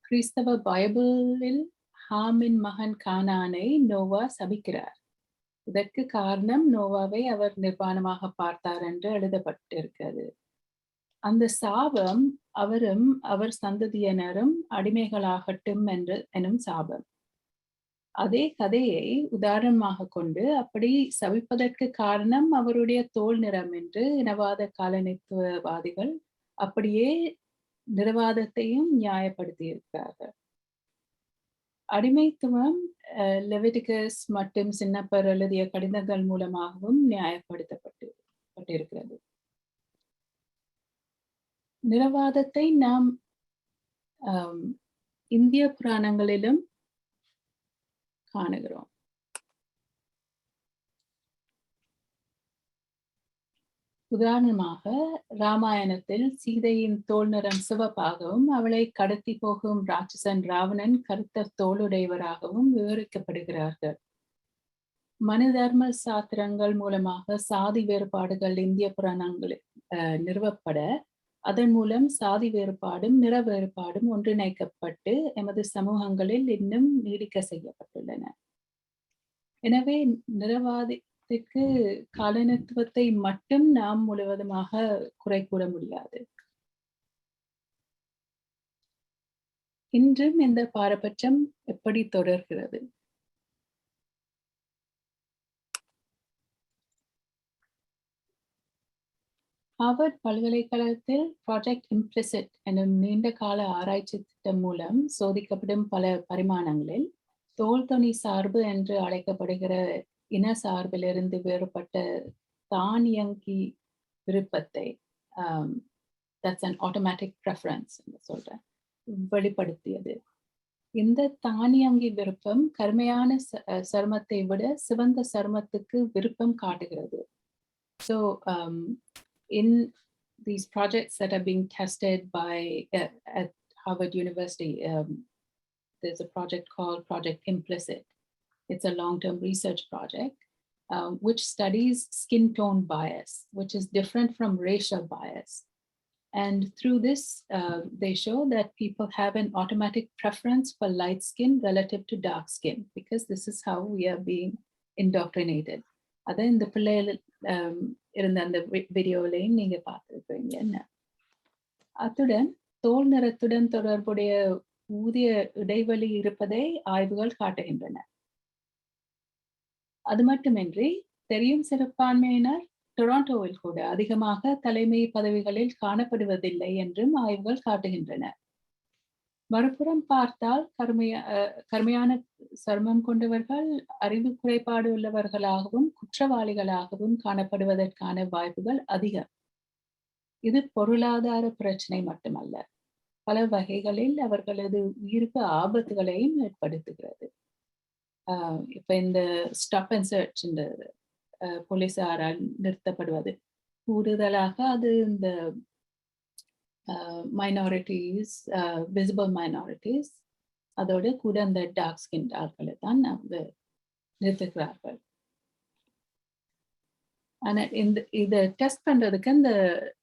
S3: கிறிஸ்தவ பைபிளில் ஹாமின் மகன் கானானை நோவா சபிக்கிறார். இதற்கு காரணம் நோவாவை அவர் நிர்வாணமாக பார்த்தார் என்று எழுதப்பட்டிருக்கிறது. அந்த சாபம் அவரும் அவர் சந்ததியினரும் அடிமைகளாகட்டும் எனும் சாபம். அதே கதையை உதாரணமாக கொண்டு அப்படி சபிப்பதற்கு காரணம் அவருடைய தோல் நிறம் என்று இனவாத காலனித்துவவாதிகள் அப்படியே நிறவாதத்தையும் நியாயப்படுத்தி இருக்கிறார்கள். அடிமைத்துவம் லெவிட்டிகஸ் மற்றும் சின்னப்பர் எழுதிய கடிதங்கள் மூலமாகவும் நியாயப்படுத்தப்பட்டிருக்கிறது. நிறவாதத்தை நாம் இந்திய புராணங்களிலும் காணுகிறோம். உதாரணமாக ராமாயணத்தில் சீதையின் தோல் நிறம் சிவப்பாகவும் அவளை கடத்தி போகும் ராட்சசன் ராவணன் கருத்த தோளுடையவராகவும் விவரிக்கப்படுகிறார்கள். மனு தர்ம சாத்திரங்கள் மூலமாக சாதி வேறுபாடுகள் இந்திய புராணங்களில் நிறுவப்பட அதன் மூலம் சாதி வேறுபாடும் நிற வேறுபாடும் ஒன்றிணைக்கப்பட்டு எமது சமூகங்களில் இன்னும் நீடிக்க செய்யப்பட்டுள்ளன. எனவே நிறவாதத்திற்கு காலனித்துவத்தை மட்டும் நாம் முழுவதுமாக குறை கூற முடியாது. இன்றும் இந்த பாரபட்சம் எப்படி தொடர்கிறது? ஹார்வர்ட் பல்கலைக்கழகத்தில் ப்ராஜெக்ட் இம்ப்ளிசிட் எனும் நீண்ட கால ஆராய்ச்சி திட்டம் மூலம் சோதிக்கப்படும் பல பரிமாணங்களில் தோல்தொனி சார்பு என்று அழைக்கப்படுகிற இன சார்பிலிருந்து வேறுபட்ட தானியங்கி விருப்பத்தை that's an automatic preference சொல்றேன் வெளிப்படுத்தியது. இந்த தானியங்கி விருப்பம் கருமையான சருமத்தை விட சிவந்த சருமத்துக்கு விருப்பம் காட்டுகிறது. So in these projects that are being tested by at Harvard University, there's a project called Project Implicit. It's a long-term research project which studies skin tone bias, which is different from racial bias. And through this, they show that people have an automatic preference for light skin relative to dark skin, because this is how we are being indoctrinated. அதை இந்த பிள்ளைகள் இருந்த அந்த வீடியோலையும் நீங்க பார்த்துருப்பீங்க. என்ன அத்துடன் தோல் நிறத்துடன் தொடர்புடைய ஊதிய இடைவெளி இருப்பதை ஆய்வுகள் காட்டுகின்றன. அது மட்டுமின்றி தெரியும் சிறுபான்மையினர் டொராண்டோவில் கூட அதிகமாக தலைமை பதவிகளில் காணப்படுவதில்லை என்றும் ஆய்வுகள் காட்டுகின்றன. மறுபுறம் பார்த்தால் கருமையான சருமம் கொண்டவர்கள் அறிவு குறைபாடு உள்ளவர்களாகவும் குற்றவாளிகளாகவும் காணப்படுவதற்கான வாய்ப்புகள் அதிகம். இது பொருளாதார பிரச்சனை மட்டுமல்ல, பல வகைகளில் அவர்களது உயிருக்கு ஆபத்துகளையும் ஏற்படுத்துகிறது. இப்ப இந்த ஸ்டாப் அண்ட் சர்ச் இந்த போலீசாரால் நிறுத்தப்படுவது கூடுதலாக அது இந்த மைனாரிட்டிஸ், விசிபிள் மைனாரிட்டிஸ், அதோடு கூட அந்த டார்க் ஸ்கின் ஆட்களை தான் அவங்க நிறுத்துகிறார்கள். ஆனா இதை டெஸ்ட் பண்றதுக்கு இந்த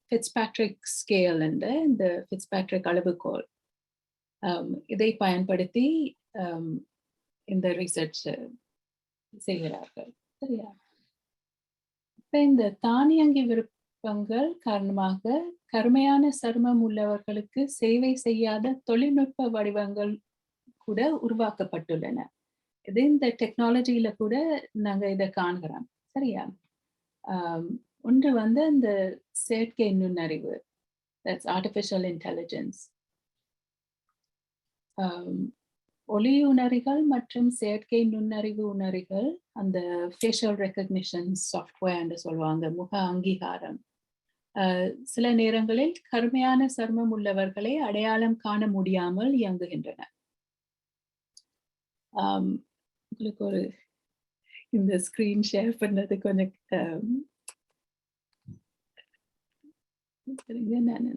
S3: ஃபிட்ஸ்பேட்ரிக் ஸ்கேல் என்ற இந்த ஃபிட்ஸ்பேட்ரிக் அளவுகோல் இதை பயன்படுத்தி இந்த ரிசர்ச் செய்கிறார்கள். சரியா? இப்ப இந்த தானியங்கி விருப்பங்கள் காரணமாக கருமையான சருமம் உள்ளவர்களுக்கு சேவை செய்யாத தொழில்நுட்ப வடிவங்கள் கூட உருவாக்கப்பட்டுள்ளன. இது இந்த டெக்னாலஜியில கூட நாங்க இதை காண்கிறோம். சரியா? ஒன்று வந்து இந்த செயற்கை நுண்ணறிவு, that's artificial intelligence. ஒளியுணரிகள் மற்றும் செயற்கை நுண்ணறிவு உணரிகள், அந்த ஃபேஷியல் ரெக்கக்னிஷன் சாஃப்ட்வேர் என்று சொல்லுவாங்க, முக அங்கீகாரம், சில நேரங்களில் கருமையான சருமம் உள்ளவர்களை அடையாளம் காண முடியாமல் இயங்குகின்றன. உங்களுக்கு ஒரு இந்த ஸ்கிரீன் ஷேர் பண்ணது கொஞ்சம் நான்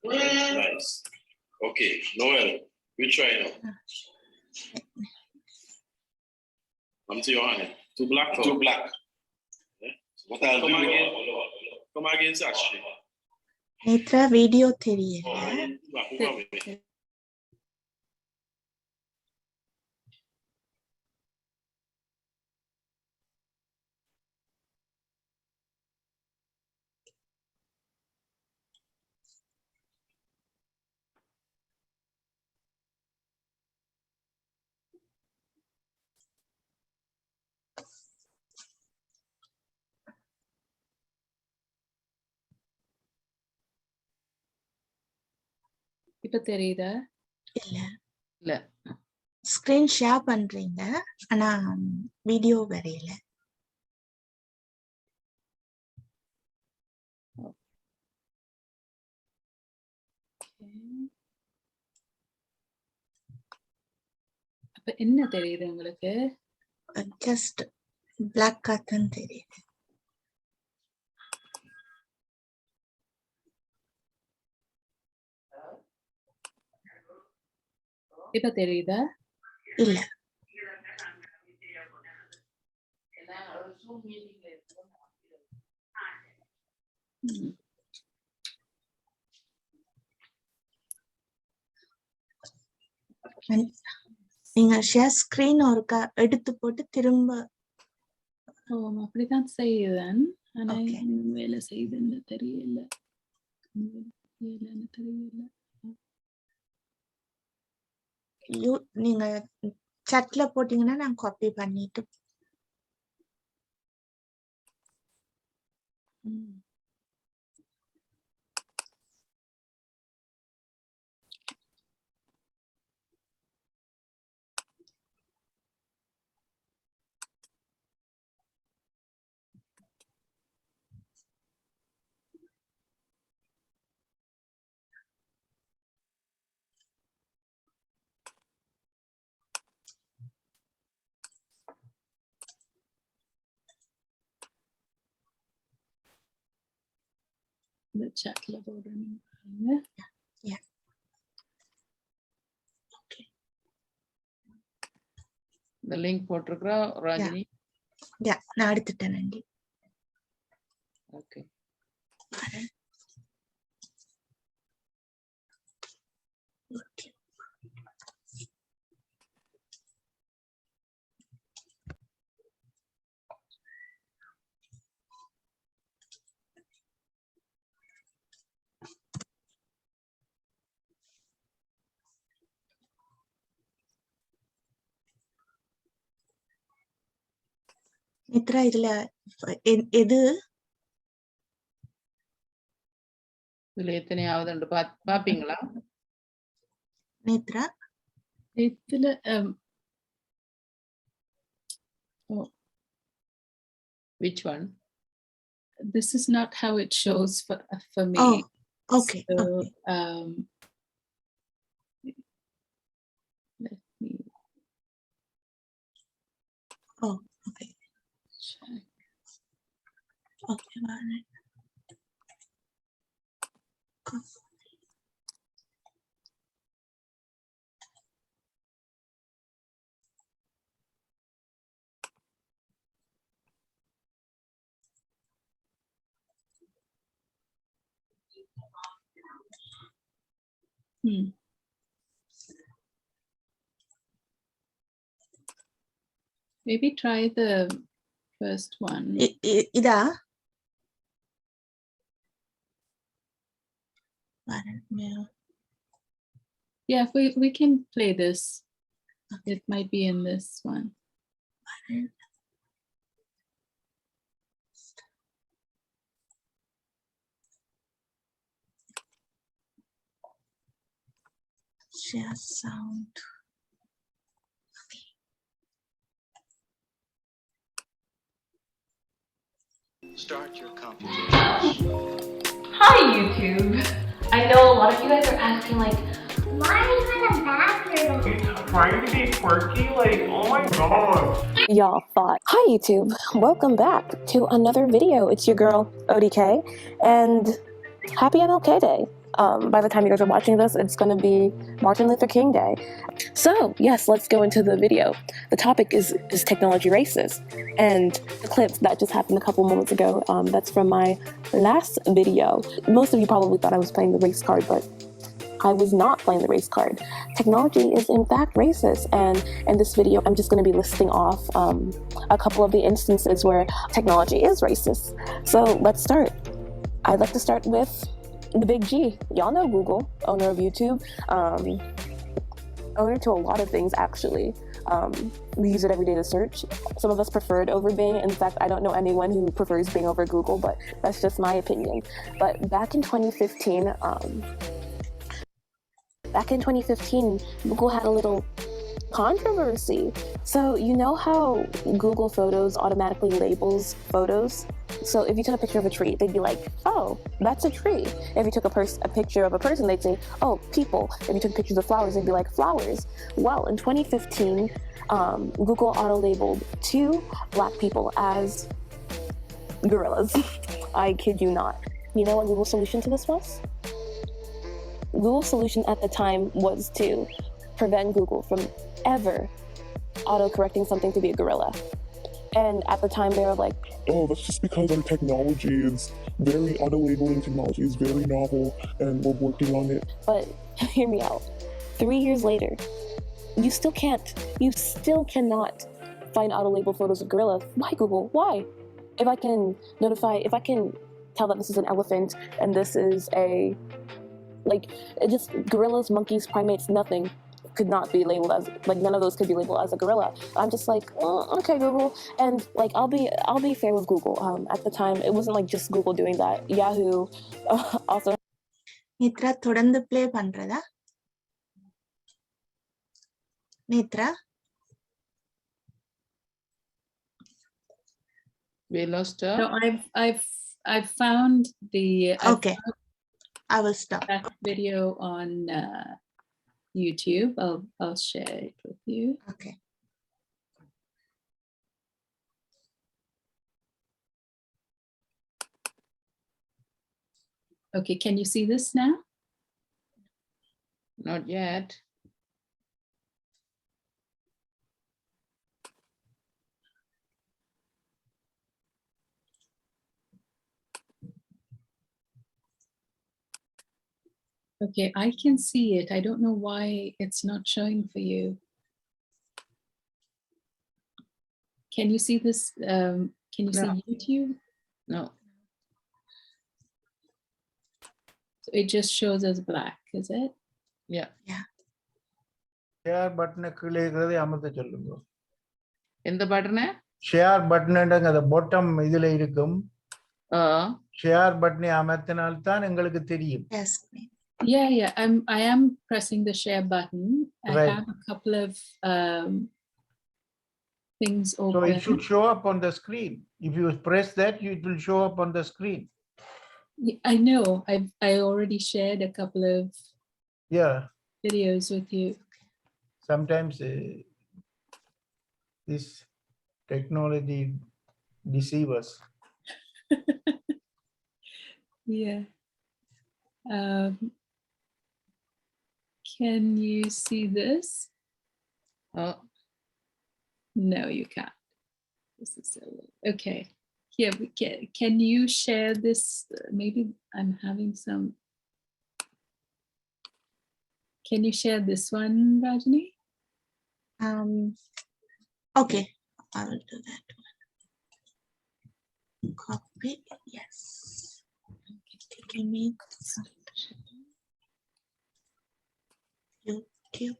S5: Nice. Okay, Noel, we try now. Come to your hand. Two black. Two black. Yeah. What I'll come do again? Come again, Sashi.
S6: Netra video தெரியல.
S3: இப்ப தெரியுதா?
S6: இல்ல, ஸ்கிரீன் ஷேர் பண்றீங்க, ஆனா வீடியோ வரையல.
S3: அப்ப என்ன தெரியுது உங்களுக்கு?
S6: ஜஸ்ட் பிளாக்கா தான் தெரியுது.
S3: இப்ப தெரியுதா?
S6: இல்ல. நீங்க ஷேர் ஸ்கிரீன் ஒருக்கா எடுத்து போட்டு திரும்ப.
S3: அப்படிதான் செய்யுதேன். ஆனா
S6: Okay.
S3: வேலை செய்யுதுன்னு தெரியல.
S6: நீங்க chatல போட்டீங்கன்னா நான் காப்பி பண்ணிட்டு.
S3: இந்த chatல போடுறேன்.
S6: Yeah. Okay.
S1: இந்த லிங்க் போட்டிருக்கிறோம் ராஜினி.
S6: Yeah, நான் எடுத்துட்டேன் நன்றி.
S1: ஓகே.
S6: Okay. மித்ரா இதுல எது
S1: இதுல எத்தனையாவது பாப்பீங்களா
S6: நேத்ரா?
S3: இதுல
S1: which one?
S3: This is not how it shows for me.
S6: Oh, okay.
S3: So,
S6: Okay.
S3: Let me
S6: Oh, okay.
S3: check.
S6: Okay, one.
S3: Maybe try the first one.
S6: இதா?
S3: Yeah, we can play this. It might be in this one.
S6: Share sound.
S9: Start your computation.
S10: Hi YouTube! I know a lot of you guys are asking like, why are you in the bathroom?
S11: It's trying to be quirky, like, oh my god.
S12: Y'all thought. Hi YouTube, welcome back to another video. It's your girl ODK and happy MLK Day. By the time you guys are watching this, it's gonna be Martin Luther King Day. So yes, let's go into the video. The topic is technology racist, and the clip that just happened a couple moments ago, that's from my last video. Most of you probably thought I was playing the race card, but I was not playing the race card. Technology is in fact racist, and in this video I'm just going to be listing off a couple of the instances where technology is racist. So let's start. I'd like to start with the big G. Y'all know Google, owner of YouTube, owner to a lot of things actually. We use it every day to search. Some of us prefer it over Bing. In fact, I don't know anyone who prefers Bing over Google, but that's just my opinion. But back in 2015, Google had a little controversy. So you know how Google Photos automatically labels photos? So if you took a picture of a tree, they'd be like, oh, that's a tree. If you took a picture of a person, they'd say, oh, people. If you took pictures of flowers, they'd be like, flowers. Well, in 2015, Google auto-labeled 2 Black people as gorillas. I kid you not. You know what Google's solution to this was? Google's solution at the time was to prevent Google from ever auto-correcting something to be a gorilla. And at the time, they were like,
S13: oh, that's just because our technology is auto-labeling technology is very novel and we're working on it.
S12: But hear me out. 3 years later, you still cannot find auto-labeled photos of gorillas. Why, Google? Why? If I can tell that this is an elephant and this is just gorillas, monkeys, primates, nothing could not be labeled as, none of those could be labeled as a gorilla. I'm just like, okay, Google. And I'll be fair with Google. At the time, it wasn't just Google doing that. Yahoo also.
S6: Nethra தொடர்ந்து play பண்றதா? Nethra?
S1: We lost her.
S3: No, I've found the.
S6: Okay, I will stop
S3: that video on YouTube. I'll share it with you.
S6: Okay.
S3: Okay, can you see this now?
S1: Not yet.
S3: Okay, I can see it. I don't know why it's not showing for you. Can you see this? Can you see YouTube?
S1: No.
S3: So it just shows as black, is it?
S1: Yeah.
S14: Share பட்டனை கீழே இருக்கிறதை அமர்த்த சொல்லுங்க.
S1: எந்த பட்டனை?
S14: Share பட்டன்ங்க அந்த bottom இதுல இருக்கும். ஷேர் பட்டனை அமர்த்தினால்தான் எங்களுக்கு தெரியும்.
S6: Yes.
S3: Yeah. I am pressing the share button. I have a couple of things open.
S14: So it should show up on the screen. If you press that, it will show up on the screen.
S3: I know. I already shared a couple of videos with you.
S14: Sometimes this technology deceives us.
S3: Yeah. Can you see this?
S1: Oh.
S3: No, you can't. This is so okay. Here, can you share this? Maybe I'm having some. Can you share this one, Rajani?
S6: Okay, I will do that one. Copy, yes. Give me some YouTube.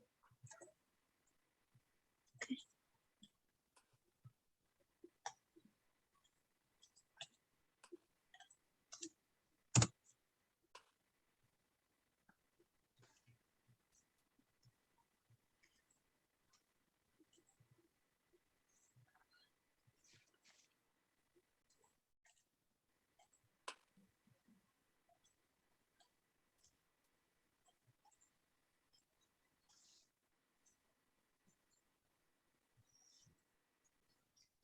S6: Okay.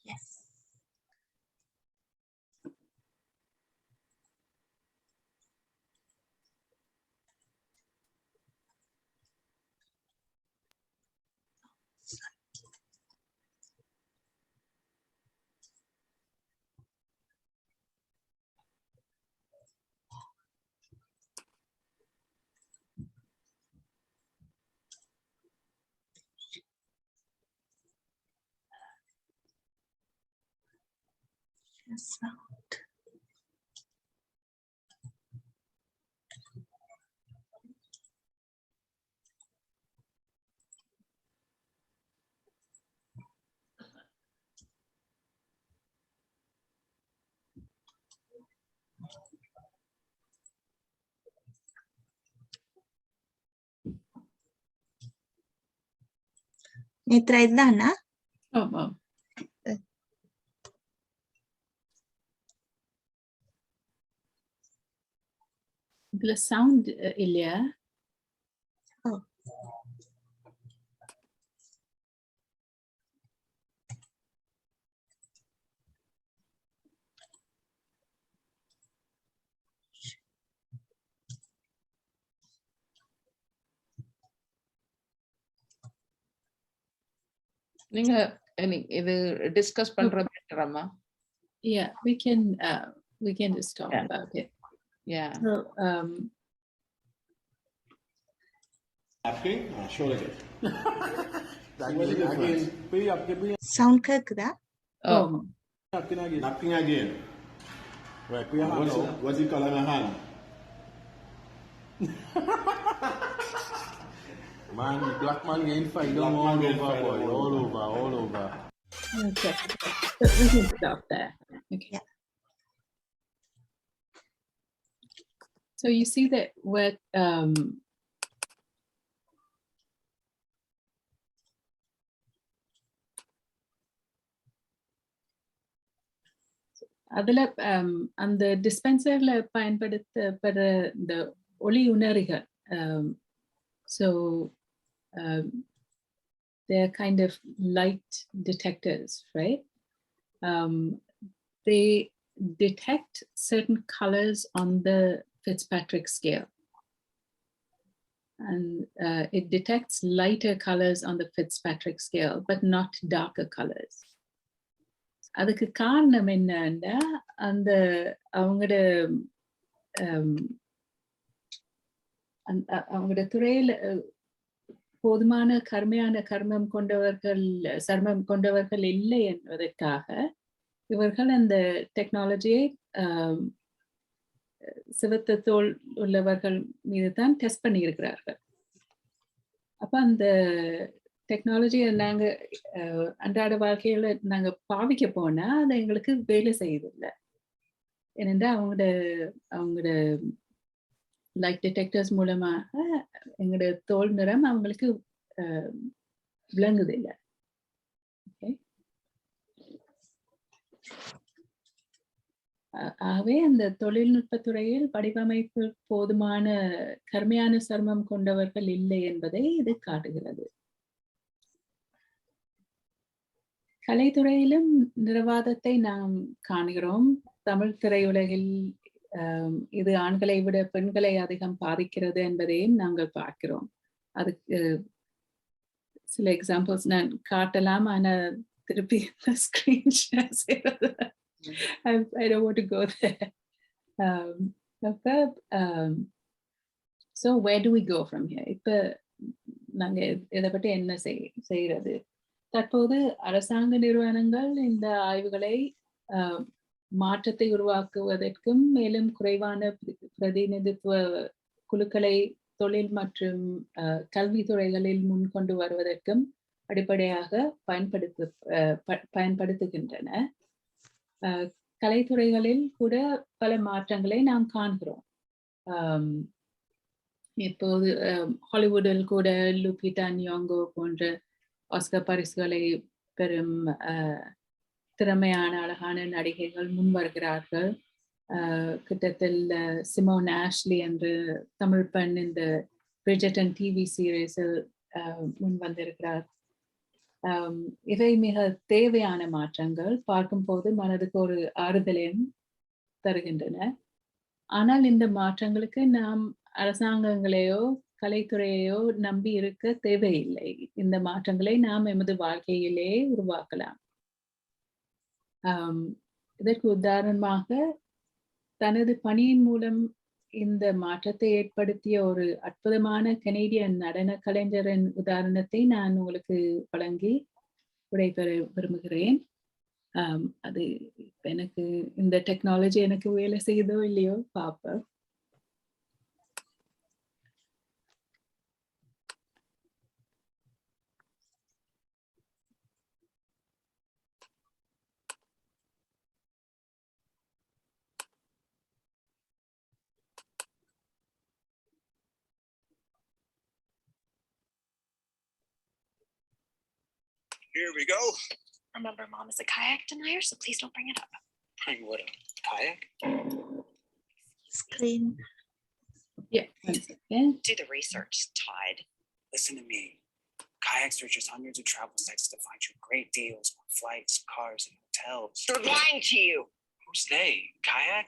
S6: Yes. Yes. Nethra இதுதானா?
S3: ஆமா. இதுல sound இல்லையா?
S1: நீங்க இது discuss பண்றது பெட்டராமா?
S3: Yeah, we can just talk about it.
S1: Yeah.
S3: So,
S6: sound கேக்குதா?
S15: Knocking again. Right, we have what's it called on the hand? Man, the black man getting fight down all over, boy, all over.
S3: okay. So we can stop there. Okay.
S6: Yeah.
S3: So you see that what அதுல அந்த டிஸ்பென்சர்ல பயன்படுத்தப்படுற இந்த ஒளி உணரிகள், so they're kind of light detectors, right? They detect certain colors on the Fitzpatrick scale, and it detects lighter colors on the Fitzpatrick scale but not darker colors. அதுக்கு காரணம் என்னன்னா அந்த அவங்களோட துறையில போதுமான கருமையான சர்மம் கொண்டவர்கள் இல்லை என்பதற்காக இவர்கள் அந்த டெக்னாலஜியை சிவத்த தோல் உள்ளவர்கள் மீது தான் டெஸ்ட் பண்ணியிருக்கிறார்கள். அப்ப அந்த டெக்னாலஜியை நாங்க அன்றாட வாழ்க்கையில நாங்க பாவிக்க போனா அது எங்களுக்கு வேலை செய்யறதில்லை. ஏனென்றா அவங்களோட லைட் டிடெக்டர்ஸ் மூலமாக எங்களோட தோல் நிறம் அவங்களுக்கு விளங்குதில்லை. ஆகவே அந்த தொழில்நுட்பத்துறையில் வடிவமைப்பு போதுமான கருமையான சர்மம் கொண்டவர்கள் இல்லை என்பதை இது காட்டுகிறது. கலைத்துறையிலும் நிறவாதத்தை நாம் காண்கிறோம். தமிழ் திரையுலகில் இது ஆண்களை விட பெண்களை அதிகம் பாதிக்கிறது என்பதையும் நாங்கள் பார்க்கிறோம். அதுக்கு சில எக்ஸாம்பிள்ஸ் நான் காட்டலாம், ஆனா திருப்பி ஸ்கிரீன் ஷேர் செய்யறது I don't want to go there. So where do we go from here? இப்ப நாங்க இதை பற்றி என்ன செய்யறது? தற்போது அரசாங்க நிறுவனங்கள் இந்த ஆய்வுகளை மாற்றத்தை உருவாக்குவதற்கும் மேலும் குறைவான பிரதிநிதித்துவ குழுக்களை தொழில் மற்றும் கல்வித்துறைகளில் முன்கொண்டு வருவதற்கும் அடிப்படையாக பயன்படுத்துகின்றன. கலைத்துறைகளில் கூட பல மாற்றங்களை நாம் காண்கிறோம். இப்போது ஹாலிவுட்டில் கூட லூபிட்டா நியோங்கோ போன்ற ஆஸ்கர் பரிசுகளை பெறும் திறமையான அழகான நடிகைகள் முன் வருகிறார்கள். கிட்டத்தட்ட சிமோன் ஆஷ்லி என்று தமிழ் பெண் இந்த பிரிஜட்டன் டிவி சீரீஸில் முன் வந்திருக்கிறார். இவை மிக தேவையான மாற்றங்கள், பார்க்கும்போது மனதுக்கு ஒரு ஆறுதலையும் தருகின்றன. ஆனால் இந்த மாற்றங்களுக்கு நாம் அரசாங்கங்களையோ கலைத்துறையையோ நம்பி இருக்க தேவையில்லை. இந்த மாற்றங்களை நாம் எமது வாழ்க்கையிலே உருவாக்கலாம். இதற்கு உதாரணமாக தனது பணியின் மூலம் இந்த மாற்றத்தை ஏற்படுத்திய ஒரு அற்புதமான கனேடியன் நடன கலைஞரின் உதாரணத்தை நான் உங்களுக்கு வழங்கி விடைபெற விரும்புகிறேன். அது எனக்கு இந்த டெக்னாலஜி எனக்கு வேலை செய்யுதோ இல்லையோ பார்ப்பேன்.
S7: Here we go.
S4: Remember, Mom is a kayak denier, so please don't bring it up.
S7: Bring what? A kayak?
S6: Screen.
S3: Yeah. One second.
S4: Do the research, Todd.
S16: Listen to me. Kayak searches hundreds of travel sites to find you great deals on flights, cars, and hotels.
S4: They're lying to you.
S16: Who's they? Kayak?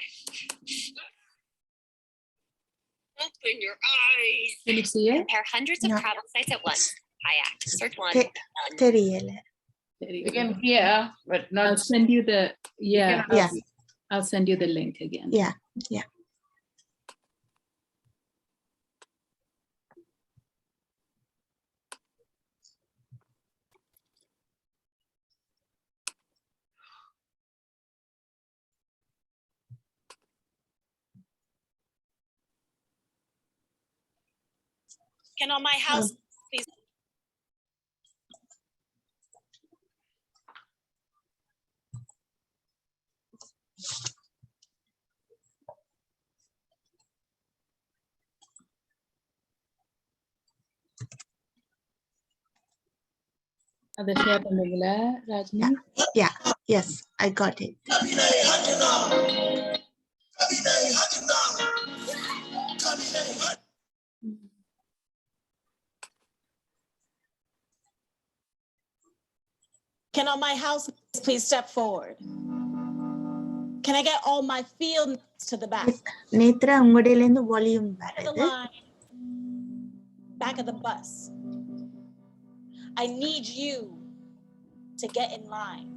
S4: Open your eyes.
S3: Can you see it?
S4: Compare hundreds of
S6: No.
S4: travel sites at once. Kayak. Search one.
S6: தெரியல.
S1: You can hear, but not.
S3: I'll send you the, yeah.
S6: Yeah.
S3: I'll send you the link again.
S6: Yeah, yeah.
S4: Can on my house, please?
S3: அதை share பண்ணுவீங்களா Rajini?
S6: Yeah, yes, I got it.
S17: Can on my house please step forward? Can I get all my field notes to the back?
S6: Nethra உங்களுடையில இருந்து volume
S17: The
S6: வருது.
S17: line, back of the bus. I need you to get in line.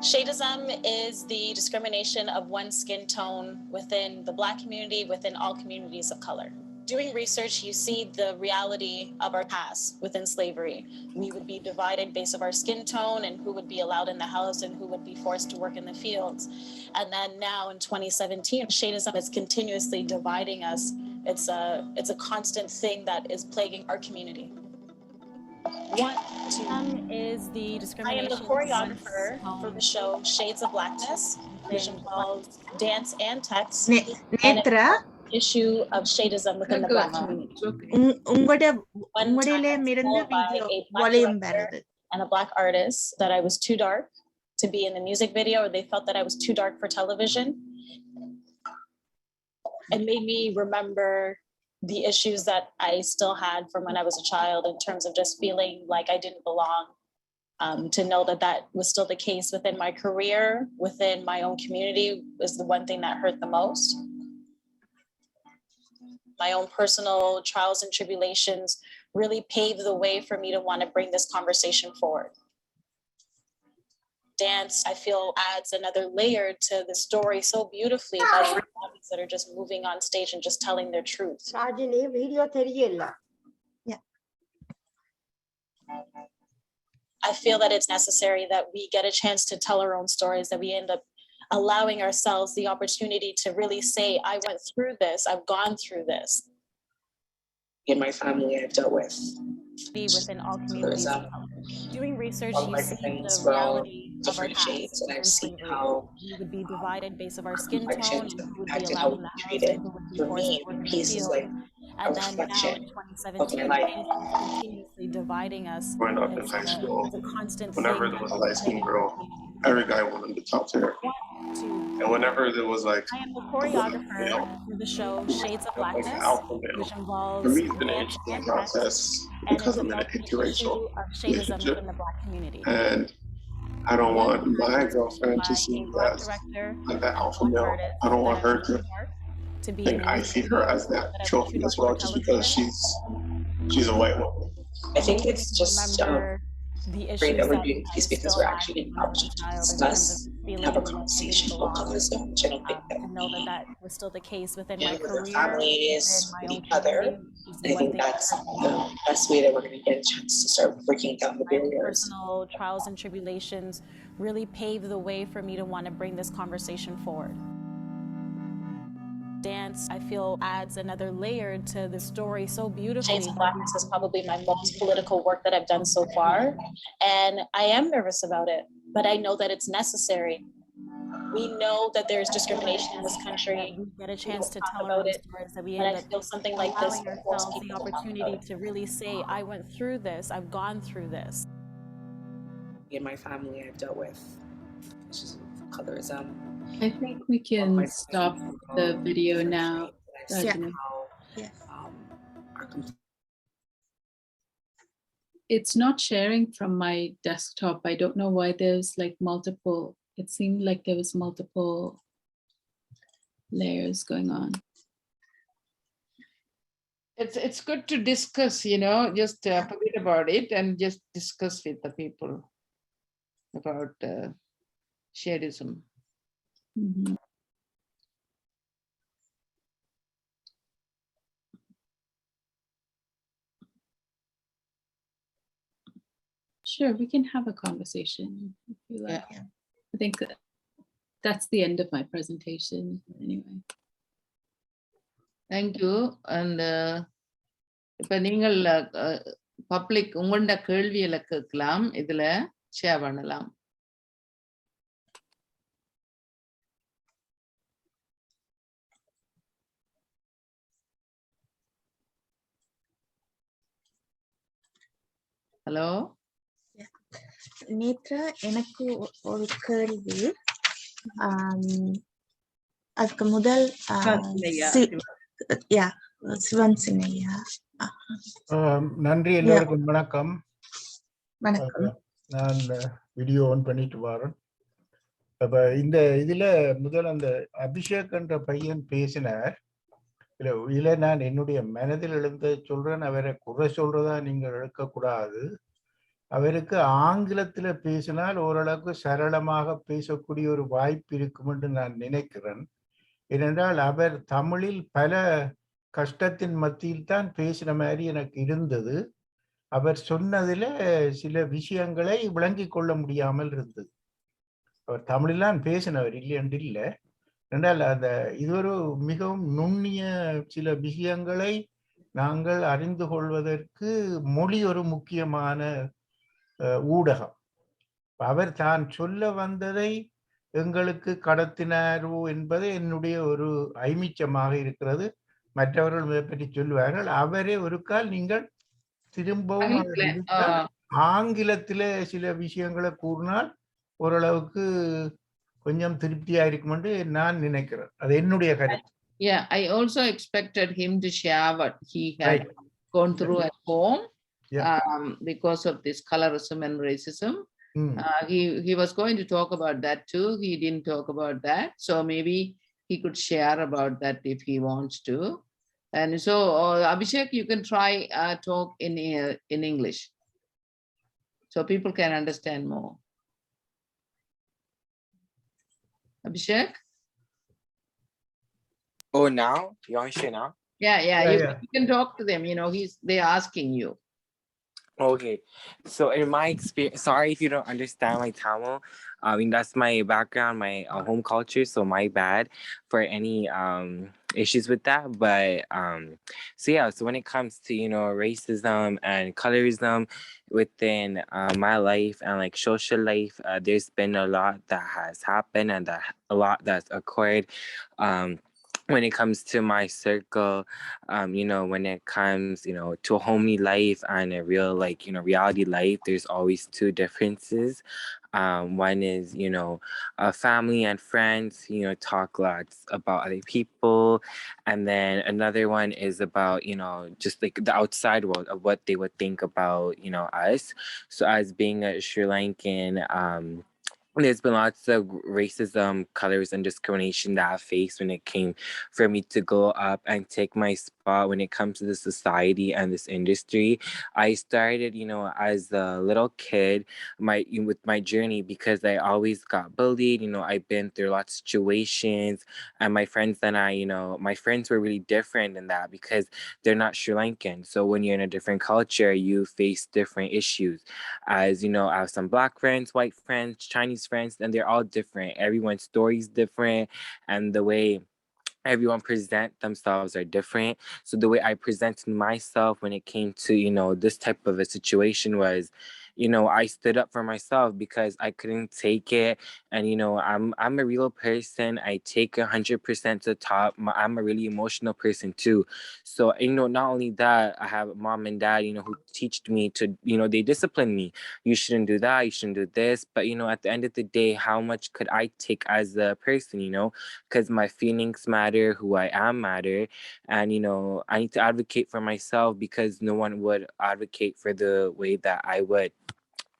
S17: Shadism is the discrimination of one's skin tone within the Black community, within all communities of color. Doing research, you see the reality of our past within slavery. We would be divided based on our skin tone and who would be allowed in the house and who would be forced to work in the fields. And then now in 2017, shadism is continuously dividing us. It's a constant thing that is plaguing our community. Is the discrimination. I am the choreographer for the show Shades of Blackness, which involves dance and text.
S6: Netra
S17: Issue of shadism within the Black community.
S6: உங்களுடையில இருந்து video volume வருது.
S17: And a Black artist that I was too dark to be in the music video, or they felt that I was too dark for television. It made me remember the issues that I still had from when I was a child in terms of just feeling like I didn't belong. To know that that was still the case within my career, within my own community, was the one thing that hurt the most. My own personal trials and tribulations really paved the way for me to want to bring this conversation forward. Dance, I feel, adds another layer to the story so beautifully by the bodies that are just moving on stage and just telling their truth.
S18: Rajini, video theriyilla.
S6: Yeah.
S17: I feel that it's necessary that we get a chance to tell our own stories, that we end up allowing ourselves the opportunity to really say, I went through this, I've gone through this.
S19: In my family, I've dealt with.
S17: Be within all communities. Doing research,
S19: all
S17: you
S19: life
S17: see
S19: things,
S17: the
S19: well,
S17: reality of our
S19: different
S17: past.
S19: shades, and I've seen how
S17: we would be divided based on our skin tone,
S19: complexions
S17: and who would be
S19: impacted how
S17: allowed in
S19: we
S17: the house,
S19: treated.
S17: and who would be
S19: For
S17: forced
S19: me,
S17: to work in the
S19: peace is
S17: field.
S19: like
S17: And
S19: a
S17: then now
S19: reflection
S17: in
S19: of my
S17: 2017,
S19: life.
S17: things are continuously dividing us.
S5: Growing up in high school,
S17: It's a constant
S5: whenever
S17: thing
S5: there was
S17: that
S5: a light-skinned girl, every guy wanted to talk to her. And whenever there was like,
S17: I am the choreographer for the show Shades of Blackness, which involves
S5: for me, it's been an
S17: dance
S5: interesting
S17: and
S5: process
S17: text,
S5: because
S17: and
S5: I'm in
S17: it's
S5: an
S17: about the
S5: interracial
S17: issue of shadism
S5: relationship.
S17: within the Black community.
S5: And I don't want my girlfriend to see me as like that alpha male. I don't want her to think I see her as that trophy as well, just because she's a white woman.
S19: I think it's just great that we're doing peace because we're actually getting an opportunity to discuss and have a conversation about colorism, which I don't think that we
S17: was still the case within
S19: do
S17: my
S19: with
S17: career,
S19: our families, with each other. And I think that's the best way that we're going to get a chance to start breaking down the barriers.
S17: Personal trials and tribulations really paved the way for me to want to bring this conversation forward. Dance, I feel, adds another layer to the story so beautifully. Shades of Blackness is probably my most political work that I've done so far, and I am nervous about it, but I know that it's necessary. We know that there's discrimination in this country.
S19: We get a
S17: We
S19: chance
S17: don't
S19: to
S17: talk
S19: tell our
S17: about
S19: own
S17: it,
S19: stories, that we
S17: but
S19: end
S17: I
S19: up
S17: feel something like this
S19: allowing
S17: force
S19: ourselves the
S17: people to talk
S19: opportunity
S17: about it.
S19: to really say, I went through this, I've gone through this.
S20: In my family, I've dealt with issues with colorism.
S3: I think we can stop the video now. Rajani. It's not sharing from my desktop. I don't know why there's like multiple, it seemed like there was multiple layers going on.
S1: It's good to discuss, you know, just forget about it and just discuss with the people about shareism.
S3: Mm-hmm. Sure, we can have a conversation if you like.
S1: Yeah.
S3: I think that's the end of my presentation anyway.
S1: Thank you. And இப்ப நீங்கள் public உங்களோட கேள்விகளை கேட்கலாம், இதுல share பண்ணலாம். Hello
S6: Nethra, எனக்கு ஒரு கேள்வி. அதுக்கு முதல் சிவன் சின்னையா.
S14: நன்றி, எல்லோருக்கும் வணக்கம்.
S6: வணக்கம்.
S14: நான் வீடியோ ஆன் பண்ணிட்டு வரேன். அப்ப இந்த இதுல முதல் அந்த அபிஷேக் என்ற பையன் பேசினார். இதுல நான் என்னுடைய மனதில் எழுந்த சொல்றேன், அவரை குறை சொல்றதா நீங்கள் எடுக்கக்கூடாது. அவருக்கு ஆங்கிலத்துல பேசினால் ஓரளவுக்கு சரளமாக பேசக்கூடிய ஒரு வாய்ப்பு இருக்கும் என்று நான் நினைக்கிறேன். ஏனென்றால் அவர் தமிழில் பல கஷ்டத்தின் மத்தியில் தான் பேசின மாதிரி எனக்கு இருந்தது. அவர் சொன்னதில் சில விஷயங்களை விளங்கி கொள்ள முடியாமல் இருந்தது. அவர் தமிழில்தான் பேசினவர், இல்லை என்று இல்லை. என்றால் அந்த இது ஒரு மிகவும் நுண்ணிய சில விஷயங்களை நாங்கள் அறிந்து கொள்வதற்கு மொழி ஒரு முக்கியமான ஊடகம். அவர் தான் சொல்ல வந்ததை எங்களுக்கு கடத்தினாரோ என்பது என்னுடைய ஒரு ஐமிச்சமாக இருக்கிறது. மற்றவர்கள் இதை பற்றி சொல்லுவார்கள். அவரே ஒரு கால் நீங்கள் திரும்பவும் ஆங்கிலத்திலே சில விஷயங்களை கூறினால் ஓரளவுக்கு கொஞ்சம் திருப்தியா இருக்கும் என்று நான் நினைக்கிறேன். அது என்னுடைய கருத்து.
S1: Yeah, I also expected him to share what he had gone through at home because of this colorism and racism. He was going to talk about that too. He didn't talk about that. So maybe he could share about that if he wants to. And so Abhishek, you can try talk in English so people can understand more. Abhishek?
S2: Oh, now? You want to share now?
S1: Yeah. You can talk to them, you know, they're asking you.
S2: Okay, so in my experience, sorry if you don't understand my Tamil. I mean, that's my background, my home culture, so my bad for any issues with that. But so yeah, so when it comes to, you know, racism and colorism within my life and like social life, there's been a lot that has happened and a lot that's occurred. When it comes to my circle, you know, when it comes, you know, to a homey life and a real, like, you know, reality life, there's always two differences. One is, you know, family and friends, you know, talk lots about other people. And then another one is about, you know, just like the outside world of what they would think about, you know, us. So as being a Sri Lankan, there's been lots of racism, colors, and discrimination that I faced when it came for me to go up and take my spot when it comes to the society and this industry. I started, you know, as a little kid, with my journey because I always got bullied. You know, I've been through lots of situations, and my friends and I, you know, my friends were really different in that because they're not Sri Lankan. So when you're in a different culture, you face different issues. As you know, I have some Black friends, white friends, Chinese friends, and they're all different. Everyone's story is different, and the way everyone present themselves are different. So the way I presented myself when it came to, you know, this type of a situation was, I stood up for myself because I couldn't take it. And, I'm a real person. I take 100% to the top. I'm a really emotional person too. So, not only that, I have mom and dad, who teach me to, they discipline me. You shouldn't do that. You shouldn't do this. But, at the end of the day, how much could I take as a person, because my feelings matter, who I am matter. And, I need to advocate for myself because no one would advocate for the way that I would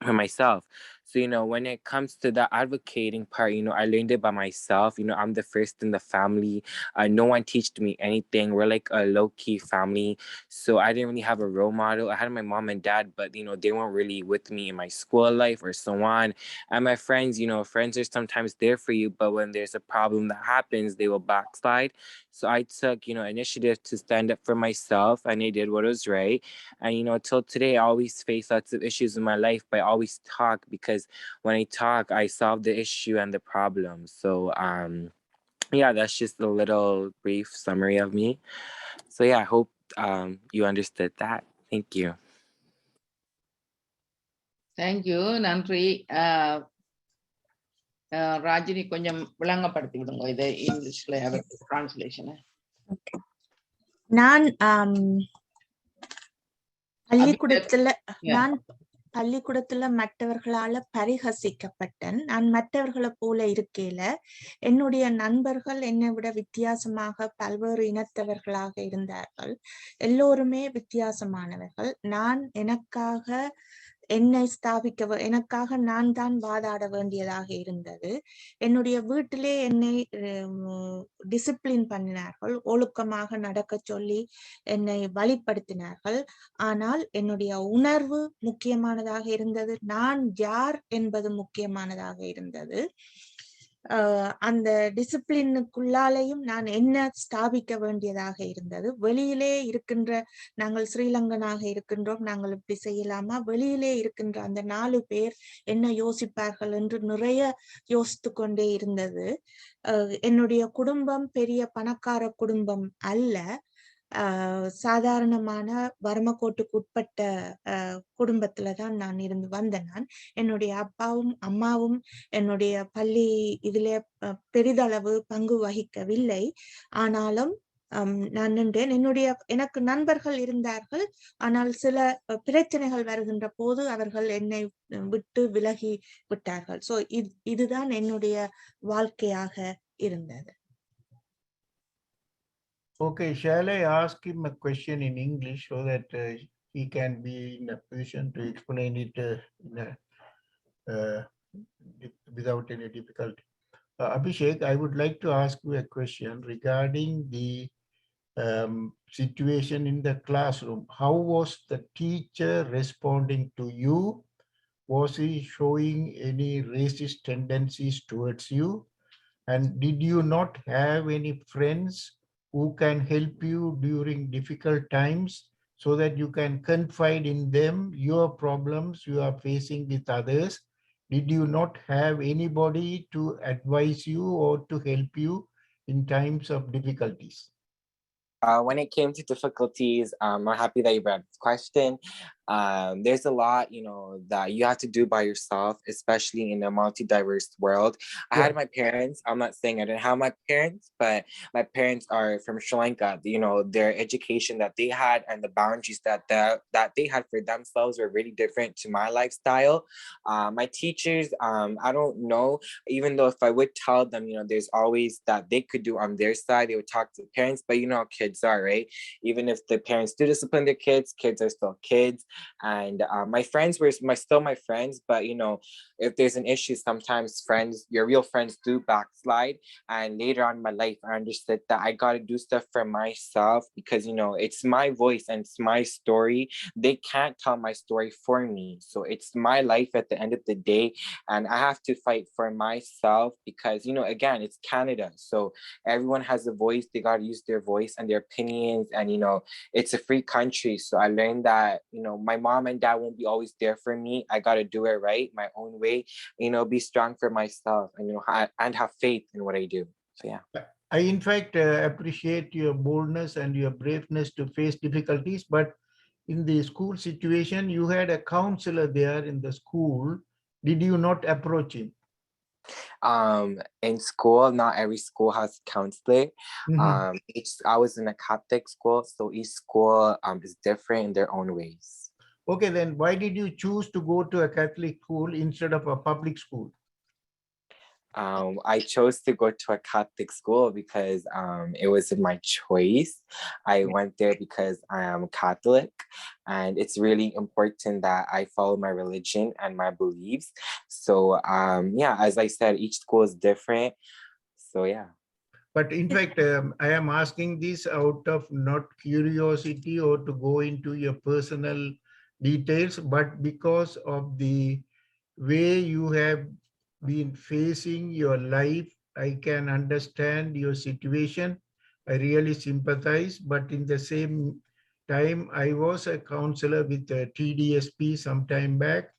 S2: for myself. So, when it comes to the advocating part, I learned it by myself. I'm the first in the family. No one taught me anything. We're like a low-key family. So I didn't really have a role model. I had my mom and dad, but, they weren't really with me in my school life or so on. And my friends, friends are sometimes there for you, but when there's a problem that happens, they will backslide. So I took, initiative to stand up for myself, and I did what was right. And, till today, I always face lots of issues in my life, but I always talk because when I talk, I solve the issue and the problem. So, yeah, that's just a little brief summary of me. So, yeah, I hope you understood that. Thank you.
S1: Thank you. நன்றி. ராஜினி கொஞ்சம் விளங்கப்படுத்தி விடுங்க இதை இங்கிலீஷ்ல translation.
S6: நான் பள்ளிக்கூடத்துல மற்றவர்களால பரிகசிக்கப்பட்டேன். நான் மற்றவர்களை போல இருக்கையில என்னுடைய நண்பர்கள் என்னை விட வித்தியாசமாக பல்வேறு இனத்தவர்களாக இருந்தார்கள். எல்லோருமே வித்தியாசமானவர்கள். நான் எனக்காக நான் தான் வாதாட வேண்டியதாக இருந்தது. என்னுடைய வீட்டிலே என்னை டிசிப்ளின் பண்ணினார்கள், ஒழுக்கமாக நடக்க சொல்லி என்னை வழிப்படுத்தினார்கள். ஆனால் என்னுடைய உணர்வு முக்கியமானதாக இருந்தது, நான் யார் என்பது முக்கியமானதாக இருந்தது. அந்த டிசிப்ளினுக்குள்ளாலேயும் நான் என்ன ஸ்தாபிக்க வேண்டியதாக இருந்தது. வெளியிலே இருக்கின்ற நாங்கள் ஸ்ரீலங்கனாக இருக்கின்றோம், நாங்கள் இப்படி செய்யலாமா, வெளியிலே இருக்கின்ற அந்த 4 பேர் என்ன யோசிப்பார்கள் என்று நிறைய யோசித்து கொண்டே இருந்தது. என்னுடைய குடும்பம் பெரிய பணக்கார குடும்பம் அல்ல, சாதாரணமான வறுமைக்கோட்டுக்கு உட்பட்ட குடும்பத்துலதான் நான் இருந்து வந்தேன். நான் என்னுடைய அப்பாவும் அம்மாவும் என்னுடைய பள்ளி இதிலே பெரிதளவு பங்கு வகிக்கவில்லை. ஆனாலும் நான் நின்றேன். எனக்கு நண்பர்கள் இருந்தார்கள், ஆனால் சில பிரச்சனைகள் வருகின்ற போது அவர்கள் என்னை விட்டு விலகி விட்டார்கள். சோ இதுதான் என்னுடைய வாழ்க்கையாக இருந்தது.
S14: Okay, shall I ask him a question in English so that he can be in a position to explain it without any difficulty? Abhishek, I would like to ask you a question regarding the situation in the classroom. How was the teacher responding to you? Was he showing any racist tendencies towards you? And did you not have any friends who can help you during difficult times so that you can confide in them your problems you are facing with others? Did you not have anybody to advise you or to help you in times of difficulties?
S2: When it came to difficulties, I'm happy that you brought up this question. There's a lot, that you have to do by yourself, especially in a multi-diverse world. I had my parents. I'm not saying I didn't have my parents, but my parents are from Sri Lanka. Their education that they had and the boundaries that they had for themselves were really different to my lifestyle. My teachers, I don't know, even though if I would tell them, there's always that they could do on their side, they would talk to the parents, but how kids are, right? Even if the parents do discipline their kids, kids are still kids. And my friends were still my friends, but if there's an issue, sometimes your real friends do backslide. And later on in my life, I understood that I got to do stuff for myself because it's my voice and it's my story. They can't tell my story for me, so it's my life at the end of the day, and I have to fight for myself because again, it's Canada, so everyone has a voice. They got to use their voice and their opinions, and it's a free country. So I learned that my mom and dad won't be always there for me. I got to do it right my own way, be strong for myself, and have faith in what I do. So yeah,
S14: I in fact appreciate your boldness and your braveness to face difficulties, but in the school situation, you had a counselor there in the school. Did you not approach him?
S2: In school, not every school has counselor. I was in a Catholic school, so each school is different in their own ways.
S14: Okay, then why did you choose to go to a Catholic school instead of a public school?
S2: I chose to go to a Catholic school because it was my choice. I went there because I am Catholic, and it's really important that I follow my religion and my beliefs. So yeah, as I said, each school is different. So yeah.
S14: But in fact, I am asking this out of not curiosity or to go into your personal details, but because of the way you have been facing your life. I can understand your situation. I really sympathize, but in the same time, I was a counselor with a TDSP some time back.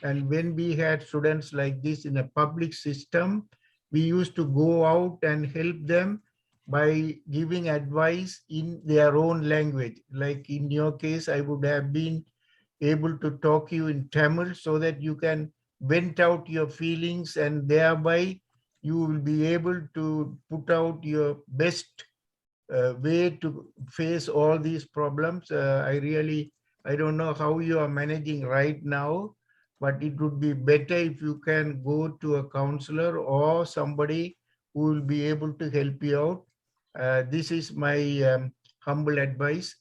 S14: And when we had students like this in a public system, we used to go out and help them by giving advice in their own language. Like in your case, I would have been able to talk you in Tamil so that you can vent out your feelings, and thereby you will be able to put out your best way to face all these problems. I don't know how you are managing right now, but it would be better if you can go to a counselor or somebody who will be able to help you out. This is my humble advice,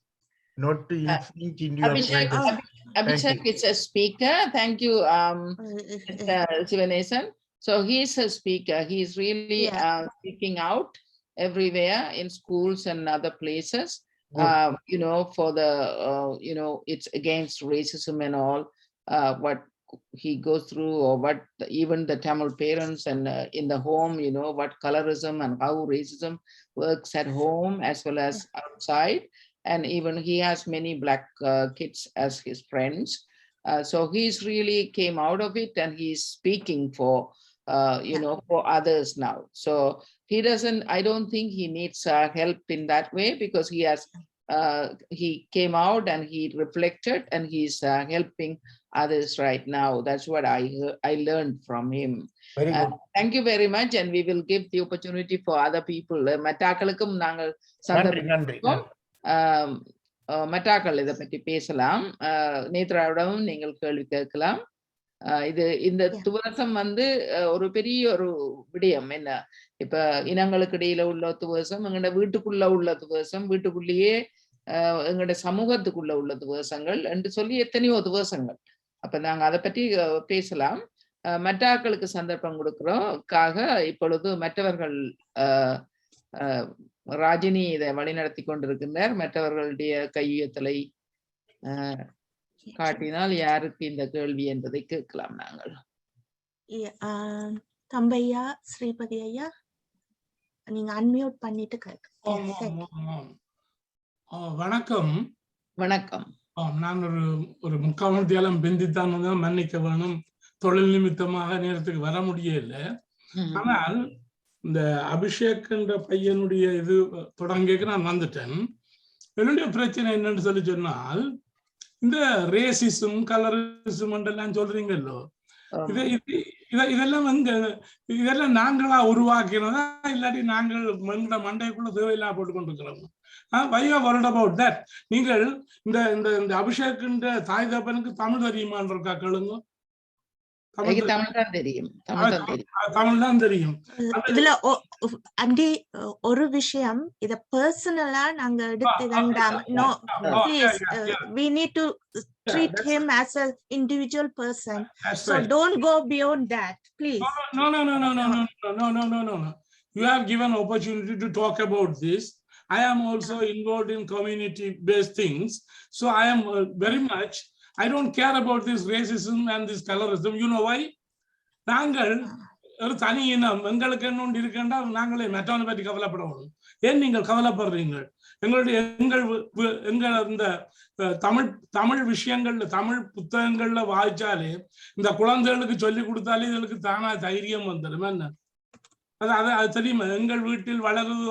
S14: not to infringe in your privacy.
S1: Abhishek is a speaker. Thank you, Mr. Sivanesan. So he's a speaker. He's really speaking out everywhere in schools and other places. You know, for the you know, it's against racism and all. What he goes through, or what even the Tamil parents and in the home, you know, what colorism and how racism works at home as well as outside. And even he has many black kids as his friends. So he's really came out of it, and he's speaking for, you know, for others now. So he doesn't, I don't think he needs help in that way, because he has, he came out and he reflected, and he's helping others right now. That's what I learned from him.
S14: Very good.
S1: Thank you very much, and we will give the opportunity for other people. மற்றாக்களுக்கும் நாங்கள் சந்தர்ப்பம் மற்றாக்கள் இதை பற்றி பேசலாம். நேத்ராவிடமும் நீங்கள் கேள்வி கேட்கலாம். இது இந்த துவசம் வந்து ஒரு பெரிய ஒரு விடயம். என்ன இப்ப இனங்களுக்கு இடையில உள்ள துவசம், எங்களோட வீட்டுக்குள்ள உள்ள துவசம், வீட்டுக்குள்ளேயே எங்களோட சமூகத்துக்குள்ள உள்ள துவசங்கள் என்று சொல்லி எத்தனையோ துவசங்கள். அப்ப நாங்க அதை பற்றி பேசலாம். மற்றாக்களுக்கு சந்தர்ப்பம் கொடுக்கிறோம்காக இப்பொழுது மற்றவர்கள் ராஜினி இதை வழிநடத்தி கொண்டிருக்கின்றார். மற்றவர்களுடைய கையெழுத்தலை காட்டினால் யாருக்கு இந்த கேள்வி என்பதை கேட்கலாம். நாங்கள்
S6: தம்பையா, ஸ்ரீபதி ஐயா, நீங்க அன்மியூட் பண்ணிட்டு
S21: வணக்கம்.
S1: வணக்கம்.
S21: நான் ஒரு முக்கால் மணித்தியாலம் பிந்தித்தான் மன்னிக்க வேணும், தொழில் நிமித்தமாக நேரத்துக்கு வர முடியல. ஆனால் இந்த அபிஷேக் என்ற பையனுடைய இது தொடங்கிக்க நான் வந்துட்டேன். என்னுடைய பிரச்சனை என்னன்னு சொல்லி சொன்னால், இந்த ரேசிசம் கலரிசம் எல்லாம் சொல்றீங்கல்லோ, இதெல்லாம் நாங்களா உருவாக்கினதா இல்லாட்டி நாங்கள் மண்டைக்குள்ள தேவையில்லா போட்டு கொண்டிருக்கிறோம்? நீங்கள் இந்த இந்த அபிஷேக் தாய் தப்பனுக்கு தமிழ் தெரியுமான்றக்கா கேளுங்க.
S1: தமிழ் தான்
S21: தெரியும்.
S6: இதுல ஒரு விஷயம், இத பர்சனலா நாங்க எடுத்து வேண்டாம். No, please, we need to treat him as an individual person. So don't go beyond that, please.
S21: No. You have given opportunity to talk about this. I am also involved in community-based things. So I am very much, I don't care about this racism and this colorism. You know why? நாங்கள் ஒரு தனி இனம், எங்களுக்கு என்ன ஒன்று இருக்கின்றா நாங்களே மற்றவனை பற்றி கவலைப்படணும். ஏன் நீங்கள் கவலைப்படுறீங்க? எங்கள் இந்த தமிழ் விஷயங்கள்ல, தமிழ் புத்தகங்கள்ல வாய்ச்சாலே, இந்த குழந்தைகளுக்கு சொல்லி கொடுத்தாலே இதுகளுக்கு தானா தைரியம் வந்துடும். என்ன அது தெரியுமா? எங்கள் வீட்டில் வளருது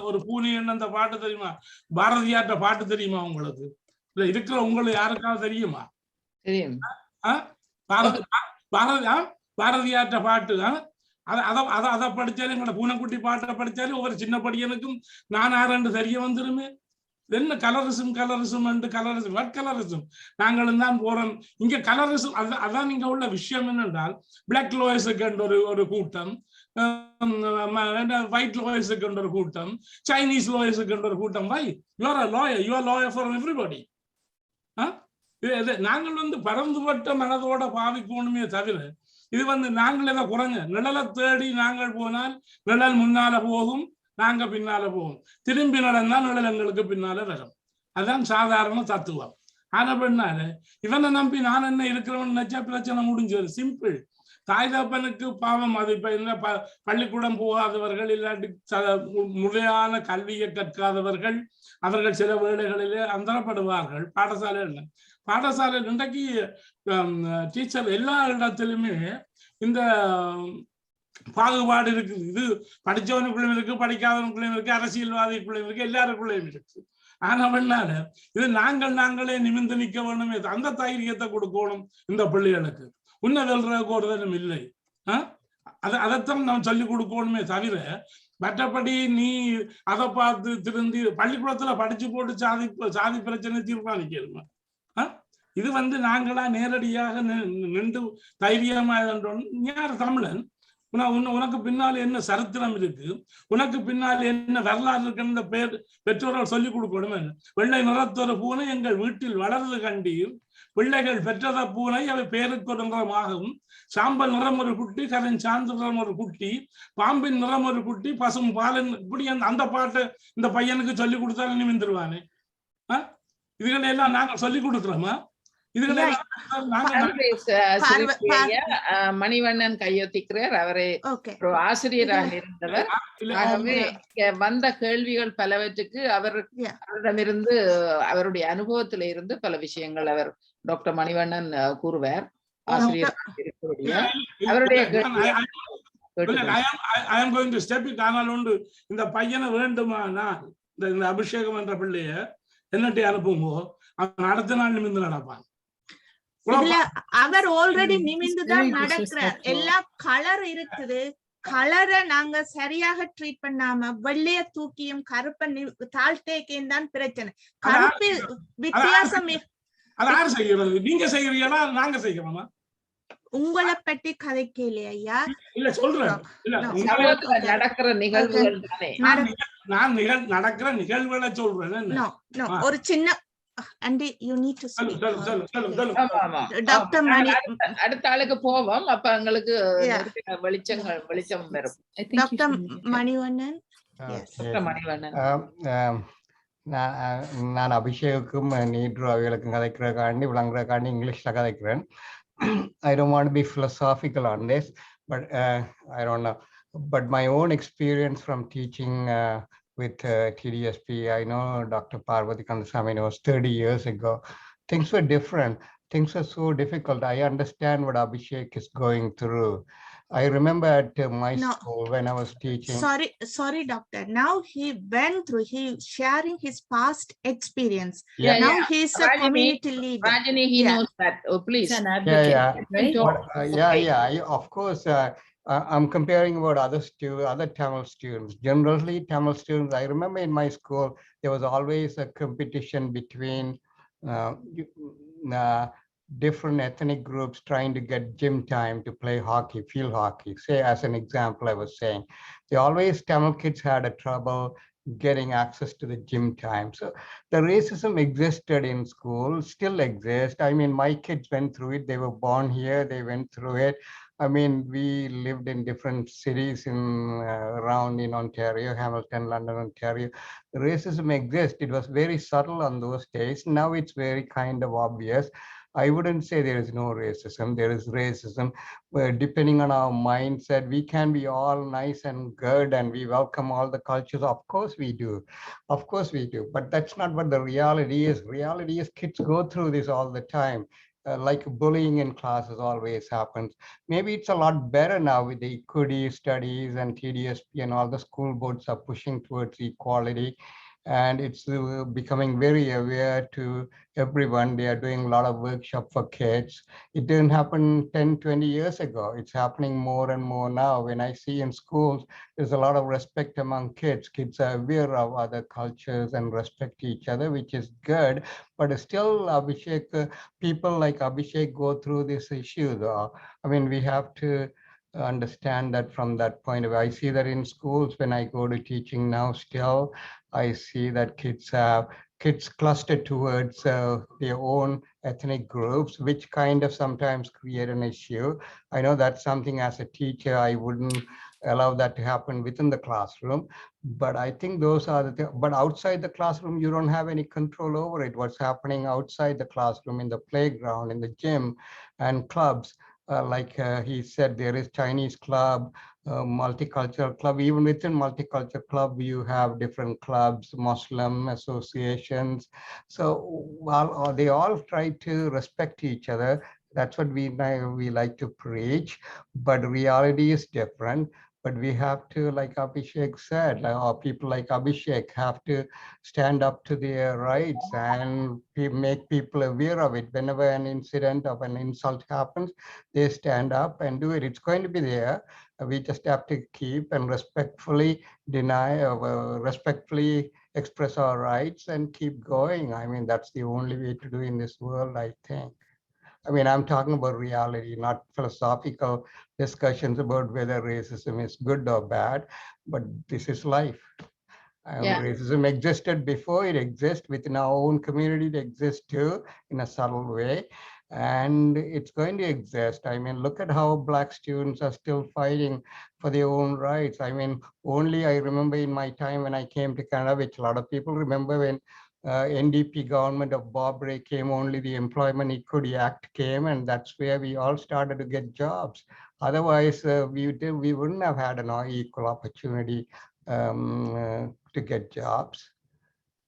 S21: ஒரு பூனை என்ன அந்த பாட்டு தெரியுமா? பாரதியார்ட்ட பாட்டு தெரியுமா உங்களுக்கு? இல்ல இருக்கிற உங்களுக்கு யாருக்காவது தெரியுமா?
S1: தெரியும்.
S21: பாரதியாற்ற பாட்டு அதை படிச்சாலும் எங்களோட பூனைக்குட்டி பாட்டை படிச்சாலும் ஒவ்வொரு சின்ன படியனுக்கும் நான் ஆரண்டு தெரிய வந்துருமே. என்ன கலரிசம் வாட் கலரிசம்? நாங்களும் தான் போறோம் இங்க கலரிசம். அதான் இங்க உள்ள விஷயம் என்னென்றால் பிளாக் லோயர்ஸுக்கு ஒரு கூட்டம், ஒயிட் லோயர்ஸுக்கு ஒரு கூட்டம், சைனீஸ் லோயர்ஸுக்கு ஒரு கூட்டம். Why you're a lawyer, you are lawyer for everybody. நாங்கள் பரந்துபட்ட மனதோட பாவிக்கணுமே தவிர இது நாங்கள் எதை குறைஞ்ச நிழலை தேடி நாங்கள் போனால் நிழல் முன்னால போகும், நாங்க பின்னால போவோம். திரும்பி நடந்தா நிழல் எங்களுக்கு பின்னால வரும். அதுதான் சாதாரண தத்துவம். ஆனா பின்னால இவனை நம்பி நான் என்ன இருக்கிறவன் நினைச்சா பிரச்சனை முடிஞ்சது. சிம்பிள். தாய் தப்பனுக்கு பாவம். அது இப்ப என்ன பள்ளிக்கூடம் போகாதவர்கள், இல்லாட்டி முறையான கல்வியை கற்காதவர்கள், அவர்கள் சில வேளைகளிலே அந்தரப்படுவார்கள். பாடசாலை இன்றைக்கு டீச்சர் எல்லா இடத்திலுமே இந்த பாகுபாடு இருக்குது. இது படிச்சவனுக்குள்ளும் இருக்கு, படிக்காதவனுக்குள்ளும் இருக்கு, அரசியல்வாதிக்குள்ளும் இருக்கு, எல்லாருக்குள்ளையும் இருக்கு. ஆனா பண்ணால இது நாங்களே நிமிர்ந்து நிற்க வேணுமே. அந்த தைரியத்தை கொடுக்கணும் இந்த பிள்ளைகளுக்கு. உன்ன வெல்றதுக்கு ஒரு தினம் இல்லை. அதைத்தான் நாம் சொல்லிக் கொடுக்கணுமே தவிர மற்றபடி நீ அதை பார்த்து திருந்தி பள்ளிக்கூடத்துல படிச்சு போட்டு சாதி பிரச்சனை தீர்மானிக்கணுமா? இது நாங்களா நேரடியாக நின்று தைரியமா யார் தமிழன்? உனக்கு பின்னால் என்ன சரித்திரம் இருக்கு, உனக்கு பின்னால் என்ன வரலாறு இருக்குன்னு பெற்றோர்கள் சொல்லிக் கொடுக்கணும். வெள்ளை நிறத்தொரு பூனை எங்கள் வீட்டில் வளர்ந்து கண்டீர், பிள்ளைகள் பெற்றத பூனை அவை பேருக்கு ஒரு நிறமாகும், சாம்பல் நிறம் ஒரு குட்டி, கரன் சார்ந்த நிறம் ஒரு குட்டி, பாம்பின் நிறம் ஒரு குட்டி, பசும் பாலன். இப்படி அந்த பாட்டை இந்த பையனுக்கு சொல்லிக் கொடுத்தாலும் நிமிந்துருவானே. இதுகளை எல்லாம் நாங்கள் சொல்லிக் கொடுக்குறோமா?
S1: மணிவண்ணன் கையொத்திக்கிறார். அவரே ஆசிரியராக இருந்தவர். ஆகவே வந்த கேள்விகள் பலவற்றுக்கு அவரிடமிருந்து அவருடைய அனுபவத்தில இருந்து பல விஷயங்கள் அவர் டாக்டர் மணிவண்ணன் கூறுவார். ஆசிரியர் அவருடைய இந்த பையனை வேண்டுமா, நான் இந்த அபிஷேகம் என்ற பிள்ளைய என்னட்டி அனுப்புமோ அவன் அடுத்த நாள் நிமிர்ந்து நடப்பான்.
S6: அவர் ஆல்ரெடி நிமிந்துதான் நடக்கிறார். எல்லா கலர் இருக்குது. கலரை நாங்க சரியாக ட்ரீட் பண்ணாம வெள்ளைய தூக்கியும் கருப்பை தாழ்த்தேக்கையும் தான் பிரச்சனை. கருப்பு வித்தியாசம்.
S21: நீங்க செய்யறீங்களா நாங்க செய்யறோமா?
S6: உங்களை பற்றி கதைக்கலையா ஐயா?
S21: இல்ல சொல்றேன்.
S1: நடக்கிற நிகழ்வுகள்
S21: நான் நடக்கிற நிகழ்வுகளை சொல்றேன்.
S6: ஒரு சின்ன டாக்டர் மணி
S1: அடுத்த ஆளுக்கு போவோம். அப்ப எங்களுக்கு வெளிச்சம் வரும்.
S6: டாக்டர் மணிவண்ணன்.
S14: நான் அபிஷேகுக்கும் நீட்ரு அவைகளுக்கும் கதைக்கிறதுக்காண்டி விளங்குறதுக்காண்டி இங்கிலீஷ்ல கதைக்கிறேன். I don't want to be philosophical on this, but I don't know. But my own experience from teaching with TDSP, I know Dr. Parvati Kandasamy was 30 years ago. Things were different. Things were so difficult. I understand what Abhishek is going through. I remember at my school when I was teaching.
S6: Sorry, doctor. Now he went through, he sharing his past experience. Now he's a community leader.
S1: Rajani, he knows that. Oh, please.
S14: He's an advocate, right? Of course. I'm comparing about other Tamil students. Generally, Tamil students, I remember in my school, there was always a competition between different ethnic groups trying to get gym time to play hockey, field hockey. Say, as an example, I was saying, Tamil kids had a trouble getting access to the gym time. So the racism existed in school, still exists. I mean, my kids went through it. They were born here, they went through it. I mean, we lived in different cities around in Ontario, Hamilton, London, Ontario. The racism exists. It was very subtle on those days. Now it's very kind of obvious. I wouldn't say there is no racism. There is racism. Depending on our mindset, we can be all nice and good and we welcome all the cultures. Of course we do. Of course we do. But that's not what the reality is. Reality is kids go through this all the time. Like bullying in classes always happens. Maybe it's a lot better now with the equity studies and TDSP and all the school boards are pushing towards equality.
S8: and it's becoming very aware to everyone. They are doing a lot of workshop for kids. It didn't happen 10, 20 years ago. It's happening more and more now. When I see in schools, there's a lot of respect among kids. Kids are aware of other cultures and respect each other, which is good. But still, Abhishek, people like Abhishek go through this issue, though. I mean, we have to understand that from that point of view. I see that in schools when I go to teaching now still, I see that kids cluster towards their own ethnic groups, which kind of sometimes create an issue. I know that's something as a teacher, I wouldn't allow that to happen within the classroom. But I think those are the things. But outside the classroom, you don't have any control over it. What's happening outside the classroom, in the playground, in the gym and clubs. Like he said, there is Chinese club, multicultural club. Even within multicultural club, you have different clubs, Muslim associations. So they all try to respect each other. That's what we like to preach, but reality is different. But we have to, like Abhishek said, or people like Abhishek have to stand up to their rights and make people aware of it. Whenever an incident of an insult happens, they stand up and do it. It's going to be there. We just have to keep and respectfully respectfully express our rights and keep going. I mean, that's the only way to do in this world, I think. I mean, I'm talking about reality, not philosophical discussions about whether racism is good or bad, but this is life. Racism existed before, it exists within our own community, it exists too in a subtle way, and it's going to exist. I mean, look at how Black students are still fighting for their own rights. I mean, only I remember in my time when I came to Canada, which a lot of people remember, when NDP government of Bob Rae came, only the Employment Equity Act came, and that's where we all started to get jobs. Otherwise, we wouldn't have had an equal opportunity to get jobs.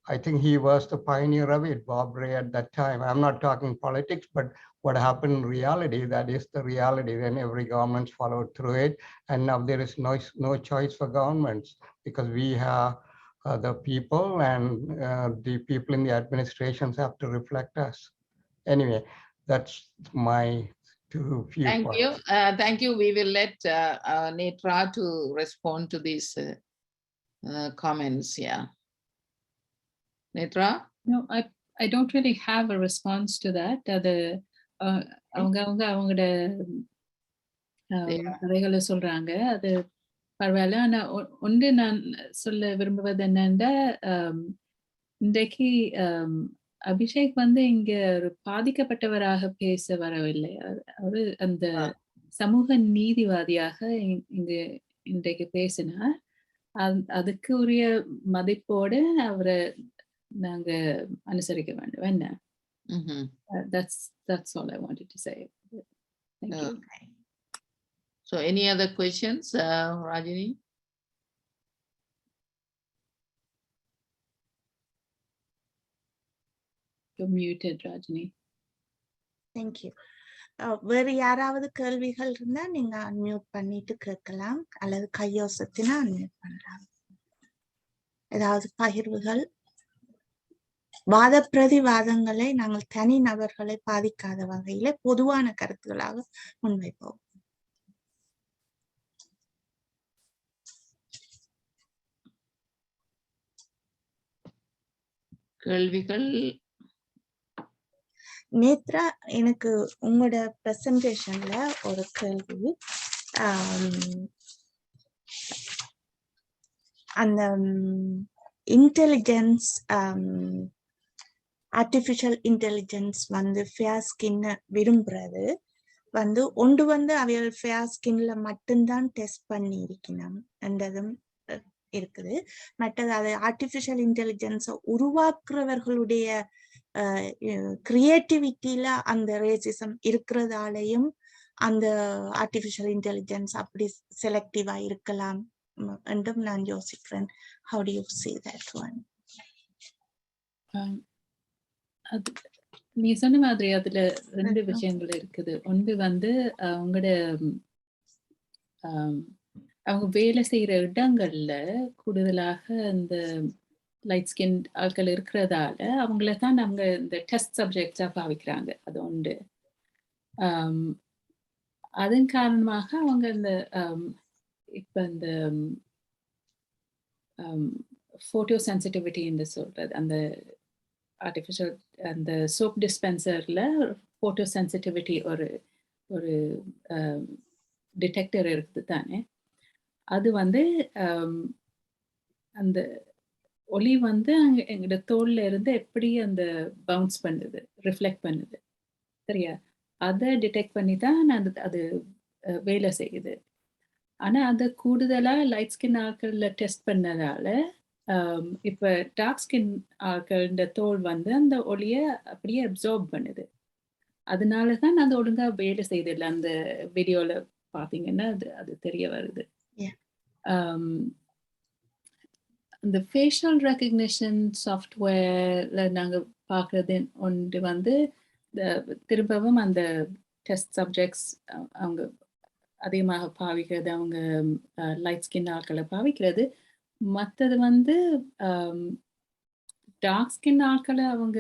S8: I think he was the pioneer of it, Bob Rae, at that time. I'm not talking politics, but what happened in reality, that is the reality. Then every government followed through it, and now there is no choice for governments, because we have the people, and the people in the administrations have to reflect us. Anyway, that's my two few
S1: Thank
S8: points.
S1: you. Thank you. We will let Netra to respond to these comments. Yeah. Netra?
S3: No, I don't really have a response to that. அவங்களோட கதைகளை சொல்றாங்க, அது பரவாயில்ல. ஆனா ஒன்று நான் சொல்ல விரும்புவது என்னன்னா, இன்றைக்கு அபிஷேக் வந்து இங்க ஒரு பாதிக்கப்பட்டவராக பேச வரவில்லை. அவரு அந்த சமூக நீதிவாதியாக இங்கு இன்றைக்கு பேசினார். அதுக்கு உரிய மதிப்போடு அவரை நாங்க அனுசரிக்க வேண்டும். என்ன? That's all I wanted to say. Thank you.
S1: Okay. So any other questions, Rajini?
S3: You're muted, Rajini.
S6: Thank you. வேறு யாராவது கேள்விகள் இருந்தா நீங்க அன்மியூட் பண்ணிட்டு கேட்கலாம், அல்லது கையோசத்தினா அன்மியூட் பண்றாங்க. ஏதாவது பகிர்வுகள்? வாத பிரதிவாதங்களை நாங்கள் தனி நபர்களை பாதிக்காத வகையில பொதுவான கருத்துக்களாக முன்வைப்போம்.
S1: கேள்விகள்?
S6: நேத்ரா, எனக்கு உங்களோட பிரசன்டேஷன்ல ஒரு கேள்வி. அந்த இன்டெலிஜென்ஸ், ஆர்டிஃபிஷியல் இன்டெலிஜென்ஸ் வந்து ஃபேர் ஸ்கின்னை விரும்புறது வந்து ஒன்று வந்து அவைகள் ஃபேர் ஸ்கின்ல மட்டும்தான் டெஸ்ட் பண்ணி இருக்கணும் என்றதும் இருக்குது. மற்றது அது ஆர்டிஃபிஷியல் இன்டெலிஜென்ஸை உருவாக்குறவர்களுடைய கிரியேட்டிவிட்டியில அந்த ரேசிசம் இருக்கிறதாலையும் அந்த ஆர்டிஃபிஷியல் இன்டெலிஜென்ஸ் அப்படி செலக்டிவா இருக்கலாம் என்றும் நான் யோசிக்கிறேன். How do you see that one?
S3: நீ சொன்ன மாதிரி அதுல ரெண்டு விஷயங்கள் இருக்குது. ஒன்று வந்து அவங்களோட அவங்க வேலை செய்யற இடங்கள்ல கூடுதலாக அந்த லைட் ஸ்கின் ஆட்கள் இருக்கிறதால அவங்கள தான் அவங்க இந்த டெஸ்ட் சப்ஜெக்ட்ஸாக பாவிக்கிறாங்க. அது உண்டு. அதன் காரணமாக அவங்க இந்த இப்போ இந்த ஃபோட்டோ சென்சிட்டிவிட்டி என்று சொல்கிறது, அந்த ஆர்டிஃபிஷியல் அந்த சோப் டிஸ்பென்சரில் ஃபோட்டோ சென்சிட்டிவிட்டி ஒரு ஒரு டிடெக்டர் இருக்குது தானே. அது வந்து அந்த ஒளி வந்து அங்கே எங்களோட தோல்ல இருந்து எப்படி அந்த பவுன்ஸ் பண்ணுது, ரிஃப்ளெக்ட் பண்ணுது, சரியா? அதை டிடெக்ட் பண்ணி தான் அது வேலை செய்யுது. ஆனால் அதை கூடுதலாக லைட் ஸ்கின் ஆட்களில் டெஸ்ட் பண்ணதால இப்போ டார்க் ஸ்கின் ஆட்களோட தோல் வந்து அந்த ஒளியை அப்படியே அப்சார்ப் பண்ணுது. அதனால தான் அது ஒழுங்காக வேலை செய்யுது. அந்த வீடியோவில் பார்த்தீங்கன்னா அது தெரிய வருது. இந்த ஃபேஷியல் ரெக்கக்னிஷன் சாஃப்ட்வேரில் நாங்கள் பார்க்குறது ஒன்று வந்து திரும்பவும் அந்த டெஸ்ட் சப்ஜெக்ட்ஸ் அவங்க அதிகமாக பாவிக்கிறது, அவங்க லைட் ஸ்கின் ஆட்களை பாவிக்கிறது. மற்றது வந்து டார்க் ஸ்கின் ஆட்களை அவங்க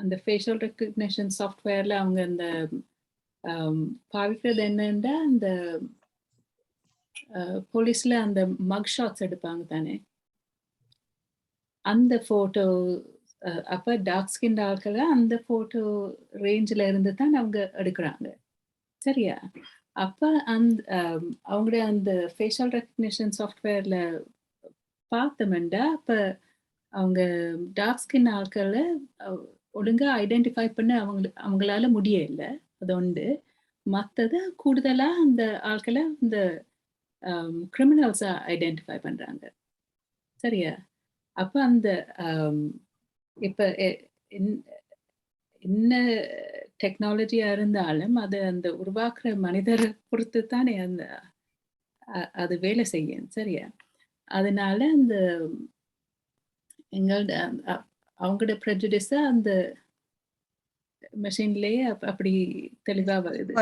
S3: அந்த ஃபேஷியல் ரெக்கக்னிஷன் சாஃப்ட்வேரில் அவங்க அந்த பாவிக்கிறது என்னன்னா, அந்த போலீஸில் அந்த மக் ஷாட்ஸ் எடுப்பாங்க தானே, அந்த ஃபோட்டோ. அப்போ டார்க் ஸ்கின் ஆட்களை அந்த ஃபோட்டோ ரேஞ்சில் இருந்து தான் அவங்க எடுக்கிறாங்க, சரியா? அப்போ அவங்களுடைய அந்த ஃபேஷியல் ரெக்கக்னிஷன் சாஃப்ட்வேரில் பார்த்தோம்னா அப்போ அவங்க டார்க் ஸ்கின் ஆட்களை ஒழுங்காக ஐடென்டிஃபை பண்ண அவங்களால முடியலை. அது உண்டு. மற்றது கூடுதலாக அந்த ஆட்களை இந்த கிரிமினல்ஸாக ஐடென்டிஃபை பண்ணுறாங்க, சரியா? அப்போ அந்த இப்போ என்ன டெக்னாலஜியாக இருந்தாலும் அது அந்த உருவாக்குற மனிதரை பொறுத்து தானே அது வேலை செய்யும், சரியா? அதனால அந்த எங்களோட அவங்களோட ப்ரெஜுடிஸை அந்த மெஷின்லேயே அப்படி தெளிவாக வருது,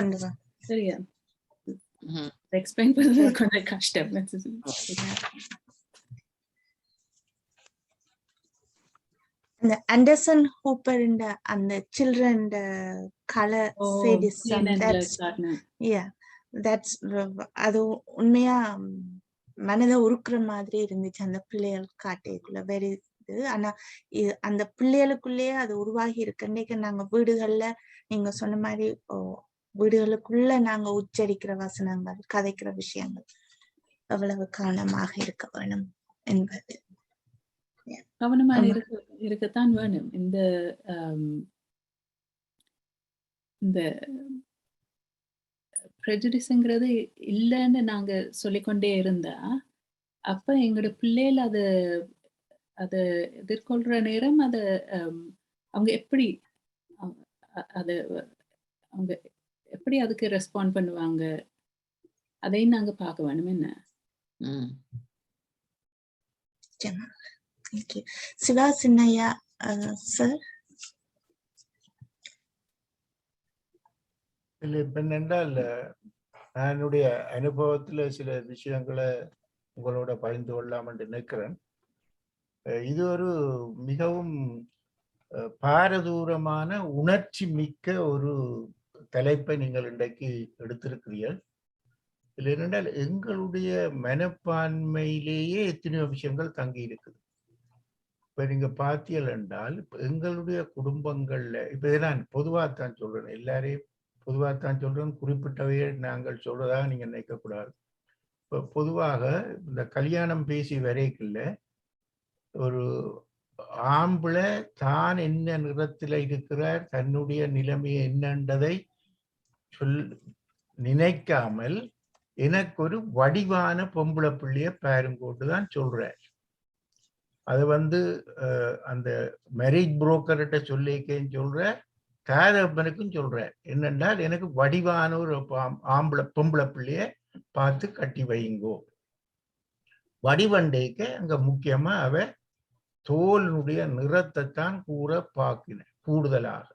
S3: சரியா? எக்ஸ்பிளைன் பண்ணுறது கொஞ்சம் கஷ்டம்.
S6: அந்த ஆண்டர்சன் ஹூப்பர் அந்த சில்ட்ரன் கலர் சேடிசம், தட்ஸ் அது உண்மையா மனதை உருக்குற மாதிரி இருந்துச்சு அந்த பிள்ளைகள் காட்டைக்குள்ள. வெரி இது. ஆனா அந்த பிள்ளைகளுக்குள்ளேயே அது உருவாகி இருக்கு. நாங்க வீடுகள்ல நீங்க சொன்ன மாதிரி வீடுகளுக்குள்ள நாங்க உச்சரிக்கிற வசனங்கள், கதைக்கிற விஷயங்கள் எவ்வளவு கவனமாக இருக்க வேணும் என்பது.
S3: கவனமாக இருக்கத்தான் வேணும். இந்த ப்ரெஜுடிஸ்ங்கிறது இல்லைன்னு நாங்க சொல்லிக்கொண்டே இருந்தா அப்ப எங்களோட பிள்ளைகள் அதை எதிர்கொள்ற நேரம் அதை அவங்க எப்படி அவங்க எப்படி அதுக்கு ரெஸ்பாண்ட் பண்ணுவாங்க அதையும் நாங்க பார்க்க வேணும். என்ன
S6: சிவா சின்னையா சார்?
S14: இல்லை, இப்போ என்னென்றால் என்னுடைய அனுபவத்தில் சில விஷயங்களை உங்களோட பகிர்ந்து கொள்ளலாம் என்று நினைக்கிறேன். இது ஒரு மிகவும் பாரதூரமான உணர்ச்சி மிக்க ஒரு தலைப்பை நீங்கள் இன்றைக்கு எடுத்திருக்கிறீர்கள். இதில் என்னென்றால் எங்களுடைய மனப்பான்மையிலேயே எத்தனையோ விஷயங்கள் தங்கி இருக்குது. இப்போ நீங்கள் பார்த்தீர்கள் என்றால் இப்போ எங்களுடைய குடும்பங்களில் இப்போ இதை நான் பொதுவாகத்தான் சொல்கிறேன், எல்லாரையும் பொதுவாகத்தான் சொல்கிறேன், குறிப்பிட்டவையே நாங்கள் சொல்றதாக நீங்கள் நினைக்கக்கூடாது. இப்போ பொதுவாக இந்த கல்யாணம் பேசி வரைக்குள்ள ஒரு ஆம்பளை தான் என்ன நிறத்தில் இருக்கிறார், தன்னுடைய நிலைமை என்னன்றதை நினைக்காமல் எனக்கு ஒரு வடிவான பொம்பளை பிள்ளைய பாருங்கோட்டு தான் சொல்றார். அது அந்த மேரேஜ் புரோக்கர்கிட்ட சொல்லிக்கேன்னு சொல்ற, காதப்பனுக்கும் சொல்றார். என்னென்றால் எனக்கு வடிவான ஒரு பொம்பளை பிள்ளைய பார்த்து கட்டி வைங்கோ. வடிவண்டைக்க அங்க முக்கியமா அவ தோலினுடைய நிறத்தை தான் பார்க்கின. கூடுதலாக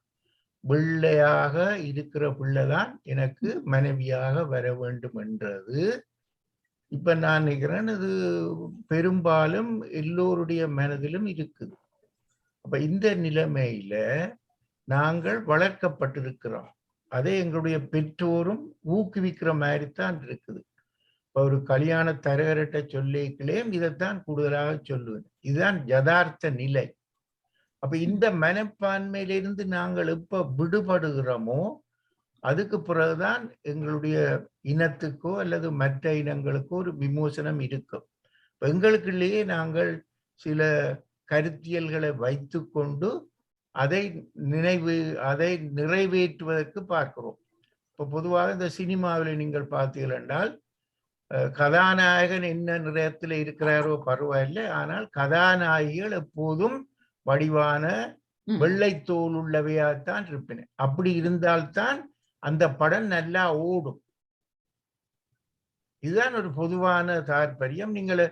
S14: வெள்ளையாக இருக்கிற பிள்ளைதான் எனக்கு மனைவியாக வர வேண்டும் என்றது இப்ப நான் நினைக்கிறேன் இது பெரும்பாலும் எல்லோருடைய மனதிலும் இருக்குது. அப்ப இந்த நிலைமையில நாங்கள் வளர்க்கப்பட்டிருக்கிறோம். அதை எங்களுடைய பெற்றோரும் ஊக்குவிக்கிற மாதிரி தான் இருக்குது. இப்ப ஒரு கல்யாண தரகர்கிட்ட சொல்லிக்கலையும் இதைத்தான் கூடுதலாக சொல்லுவேன். இதுதான் யதார்த்த நிலை. அப்ப இந்த மனப்பான்மையிலிருந்து நாங்கள் எப்ப விடுபடுகிறோமோ அதுக்கு பிறகுதான் எங்களுடைய இனத்துக்கோ அல்லது மற்ற இனங்களுக்கோ ஒரு விமோசனம் இருக்கும். எங்களுக்குள்ளேயே நாங்கள் சில கருத்தியல்களை வைத்து கொண்டு அதை நிறைவேற்றுவதற்கு பார்க்கிறோம். இப்போ பொதுவாக இந்த சினிமாவில் நீங்கள் பார்த்தீர்கள் என்றால் கதாநாயகன் என்ன நிறத்தில் இருக்கிறாரோ பரவாயில்லை, ஆனால் கதாநாயகிகள் எப்போதும் வடிவான வெள்ளை தோல் உள்ளவையாகத்தான் இருப்பின. அப்படி இருந்தால்தான் அந்த படம் நல்லா ஓடும். இதுதான் ஒரு பொதுவான தாற்பயம். நீங்கள்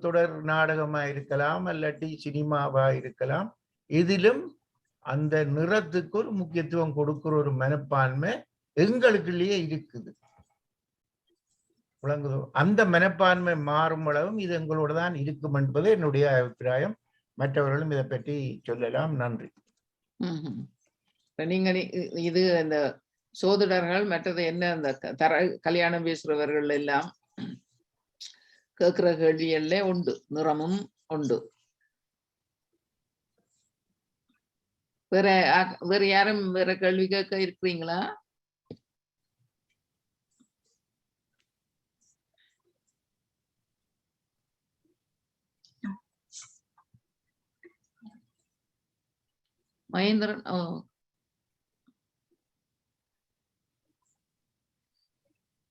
S14: தொடர் நாடகமா இருக்கலாம் அல்லாட்டி சினிமாவா இருக்கலாம், இதிலும் அந்த நிறத்துக்கு ஒரு முக்கியத்துவம் கொடுக்கிற ஒரு மனப்பான்மை எங்களுக்குள்ளேயே இருக்குது. விளங்குதோ? அந்த மனப்பான்மை மாறும் அளவும் இது எங்களோட தான் இருக்கும் என்பது என்னுடைய அபிப்பிராயம். மற்றவர்களும் இதை பற்றி சொல்லலாம். நன்றி.
S1: நீங்க இது இந்த சோதிடர்கள் மற்றது என்ன அந்த கல்யாணம் பேசுறவர்கள் எல்லாம் கேட்கிற கேள்விகள்ல உண்டு, நிறமும் உண்டு. வேற யாரும் வேற கேள்வி கேட்க இருக்கிறீங்களா? மகேந்திரன்.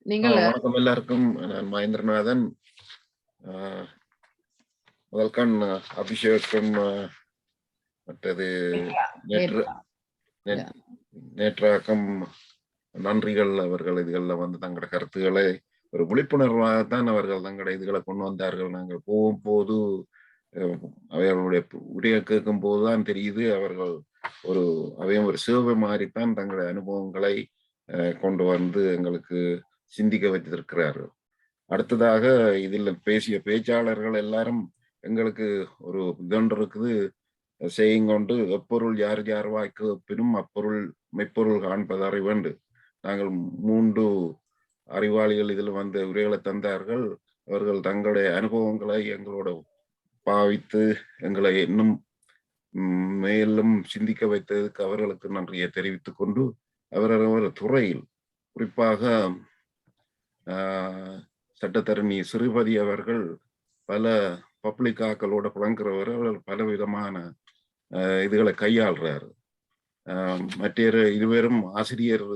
S9: வணக்கம் எல்லாருக்கும். நான் மகேந்திரநாதன். முதல்கண் அபிஷேகம் மற்றது நேற்றாக்கம் நன்றிகள். அவர்கள் இதுகளில் வந்து தங்களோட கருத்துக்களை ஒரு விழிப்புணர்வாகத்தான் அவர்கள் தங்களோட இதுகளை கொண்டு வந்தார்கள். நாங்கள் போகும்போது அவர்களுடைய உடைய கேட்கும் போதுதான் தெரியுது அவர்கள் அவையும் ஒரு சேவை மாதிரித்தான் தங்களுடைய அனுபவங்களை கொண்டு வந்து எங்களுக்கு சிந்திக்க வைத்திருக்கிறார்கள். அடுத்ததாக இதில் பேசிய பேச்சாளர்கள் எல்லாரும் எங்களுக்கு ஒரு இதொன்று இருக்குது, செய்யுங்கொண்டு எப்பொருள் யார் யார் வாய்க்கு பினும் அப்பொருள் மெய்ப்பொருள் காண்பது அறிவண்டு. நாங்கள் 3 அறிவாளிகள் இதில் வந்து உரைகளை தந்தார்கள். அவர்கள் தங்களுடைய அனுபவங்களை எங்களோட பாவித்து எங்களை இன்னும் மேலும் சிந்திக்க வைத்ததுக்கு அவர்களுக்கு நன்றியை தெரிவித்துக் கொண்டு, அவரவர் துறையில் குறிப்பாக சட்டத்தரணி சிறுபதி அவர்கள் பல பப்ளிக் ஆக்களோட புழங்குறவர். அவர்கள் பல விதமான இதுகளை கையாளுறாரு. மற்ற இருவரும் ஆசிரியர்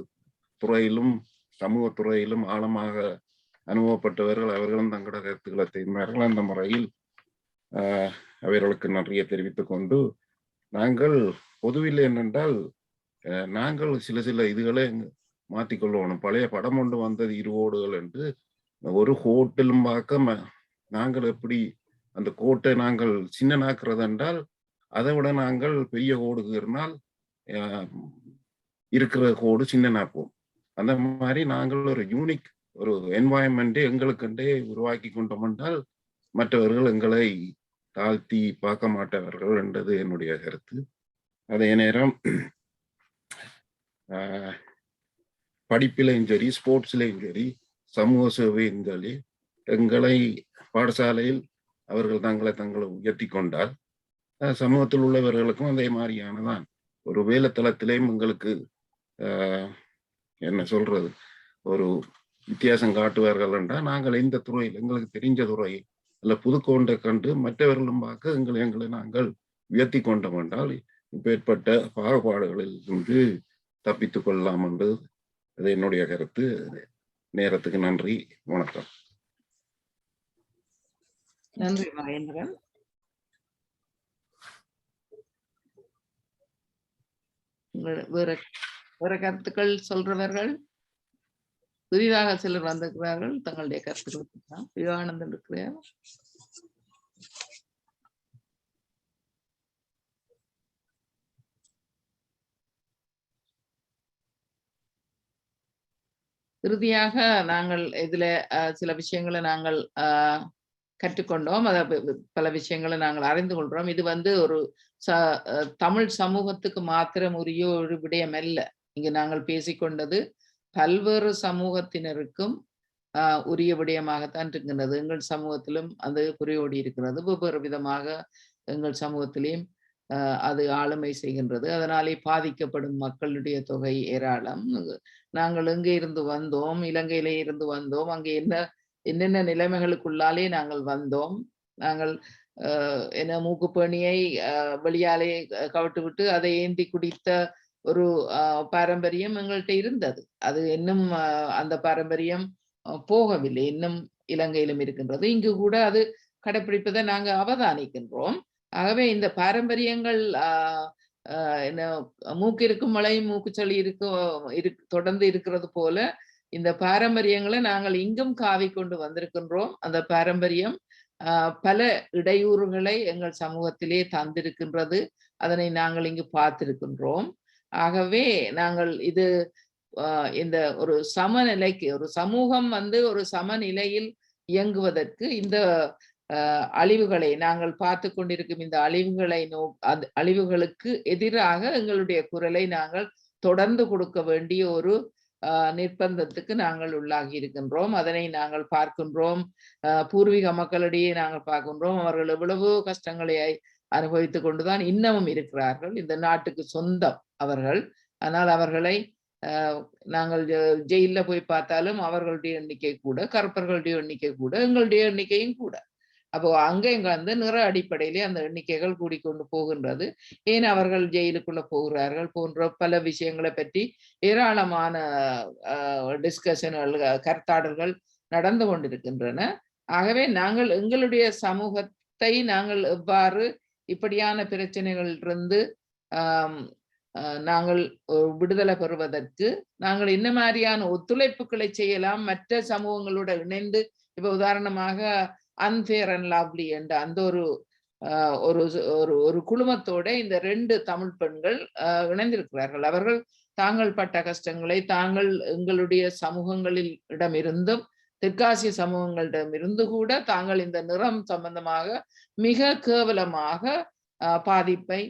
S9: துறையிலும் சமூக துறையிலும் ஆழமாக அனுபவப்பட்டவர்கள். அவர்களும் தங்களோட கருத்துக்களை தெரிந்தார்கள். அந்த முறையில் அவர்களுக்கு நன்றியை தெரிவித்துக் கொண்டு, நாங்கள் பொதுவில் என்னென்றால் நாங்கள் சில இதுகளை மாற்றிக்கொள்ளணும். பழைய படம் ஒன்று வந்தது 20 ஓடுகள் என்று. ஒரு ஹோட்டலும் பார்க்க நாங்கள் எப்படி அந்த கோட்டை நாங்கள் சின்னனாக்குறது என்றால் அதை விட நாங்கள் பெரிய கோடுக்கு இருந்தால் இருக்கிற கோடு சின்னனாக்குவோம். அந்த மாதிரி நாங்கள் ஒரு யூனிக் ஒரு என்வாயன்மெண்ட்டை எங்களுக்குண்டே உருவாக்கி கொண்டோம் என்றால் மற்றவர்கள் எங்களை தாழ்த்தி பார்க்க மாட்டவர்கள் என்றது என்னுடைய கருத்து. அதே நேரம் படிப்பிலையும் சரி, ஸ்போர்ட்ஸ்லையும் சரி, சமூக சேவையும் சரி, எங்களை பாடசாலையில் அவர்கள் தங்களை உயர்த்தி கொண்டால் சமூகத்தில் உள்ளவர்களுக்கும் அதே மாதிரியானதான் ஒரு வேலைத்தளத்திலேயும் எங்களுக்கு என்ன சொல்றது ஒரு வித்தியாசம் காட்டுவார்கள் என்றால் நாங்கள் இந்த துறையில் எங்களுக்கு தெரிஞ்ச துறையில் அல்ல புதுக்கோண்டை கண்டு மற்றவர்களும் பார்க்க எங்களை நாங்கள் உயர்த்தி கொண்டோம் என்றால் இப்ப ஏற்பட்ட பாகுபாடுகளில் இருந்து தப்பித்துக் கொள்ளலாம் என்று அது என்னுடைய கருத்து. நேரத்துக்கு நன்றி. வணக்கம்.
S1: நன்றி மகேந்திரன். வேற கருத்துக்கள் சொல்றவர்கள்? புதிதாக சிலர் வந்திருக்கிறார்கள். தங்களுடைய கருத்துக்கள் விவேகானந்தன் இருக்கிறார். இறுதியாக நாங்கள் இதுல சில விஷயங்களை நாங்கள் கற்றுக்கொண்டோம். பல விஷயங்களை நாங்கள் அறிந்து கொள்றோம். இது ஒரு தமிழ் சமூகத்துக்கு மாத்திரம் உரிய ஒரு விடயம் அல்ல. இங்கு நாங்கள் பேசிக்கொண்டது பல்வேறு சமூகத்தினருக்கும் உரிய விடயமாகத்தான் இருக்கின்றது. எங்கள் சமூகத்திலும் அது புரியோடி இருக்கிறது. வெவ்வேறு விதமாக எங்கள் சமூகத்திலேயும் அது ஆளுமை செய்கின்றது. அதனாலே பாதிக்கப்படும் மக்களுடைய தொகை ஏராளம். நாங்கள் எங்கே இருந்து வந்தோம், இலங்கையிலே இருந்து வந்தோம், அங்கே என்னென்ன நிலைமைகளுக்குள்ளாலே நாங்கள் வந்தோம். நாங்கள் என்ன மூக்குப்பணியை வெளியாலே கவிட்டு விட்டு அதை ஏந்தி குடித்த ஒரு பாரம்பரியம் எங்கள்கிட்ட இருந்தது. அது இன்னும் அந்த பாரம்பரியம் போகவில்லை, இன்னும் இலங்கையிலும் இருக்கின்றது. இங்கு கூட அது கடைப்பிடிப்பதை நாங்கள் அவதானிக்கின்றோம். ஆகவே இந்த பாரம்பரியங்கள் என்ன மூக்கு இருக்கும் மழை மூக்குச்சளி தொடர்ந்து இருக்கிறது போல இந்த பாரம்பரியங்களை நாங்கள் இங்கும் காவி கொண்டு வந்திருக்கின்றோம். அந்த பாரம்பரியம் பல இடையூறுகளை எங்கள் சமூகத்திலே தந்திருக்கின்றது. அதனை நாங்கள் இங்கு பார்த்திருக்கின்றோம். ஆகவே நாங்கள் இது இந்த ஒரு சமநிலைக்கு, ஒரு சமூகம் ஒரு சமநிலையில் இயங்குவதற்கு இந்த அழிவுகளை நாங்கள் பார்த்து கொண்டிருக்கும் இந்த அழிவுகளுக்கு எதிராக எங்களுடைய குரலை நாங்கள் தொடர்ந்து கொடுக்க வேண்டிய ஒரு நிர்பந்தத்துக்கு நாங்கள் உள்ளாகி இருக்கின்றோம். அதனை நாங்கள் பார்க்கின்றோம். பூர்வீக மக்களிடையே நாங்கள் பார்க்கின்றோம். அவர்கள் எவ்வளவோ கஷ்டங்களை அனுபவித்துக் கொண்டுதான் இன்னமும் இருக்கிறார்கள். இந்த நாட்டுக்கு சொந்தம் அவர்கள். ஆனால் அவர்களை நாங்கள் ஜெயில போய் பார்த்தாலும் அவர்களுடைய எண்ணிக்கை கூட, கருப்பர்களுடைய எண்ணிக்கை கூட, எங்களுடைய எண்ணிக்கையும் கூட. அப்போ அங்க இங்க நிற அடிப்படையிலே அந்த எண்ணிக்கைகள் கூடிக்கொண்டு போகின்றது. ஏன் அவர்கள் ஜெயிலுக்குள்ள போகிறார்கள் போன்ற பல விஷயங்களை பற்றி ஏராளமான டிஸ்கஷன்கள், கருத்தாடல்கள் நடந்து கொண்டிருக்கின்றன. ஆகவே நாங்கள் எங்களுடைய சமூகத்தை நாங்கள் எவ்வாறு இப்படியான பிரச்சனைகளிலிருந்து நாங்கள் விடுதலை பெறுவதற்கு நாங்கள் என்ன மாதிரியான ஒத்துழைப்புகளை செய்யலாம், மற்ற சமூகங்களோட இணைந்து. இப்ப உதாரணமாக அன்ஃபேர் அண்ட் லவ்லி என்ற அந்த ஒரு குழுமத்தோட இந்த 2 தமிழ் பெண்கள் இணைந்திருக்கிறார்கள். அவர்கள் தாங்கள் பட்ட கஷ்டங்களை தாங்கள் எங்களுடைய சமூகங்களில் இடமிருந்தும் தெற்காசிய சமூகங்களிடமிருந்து கூட தாங்கள் இந்த நிறம் சம்பந்தமாக மிக கேவலமாக பாதிப்பை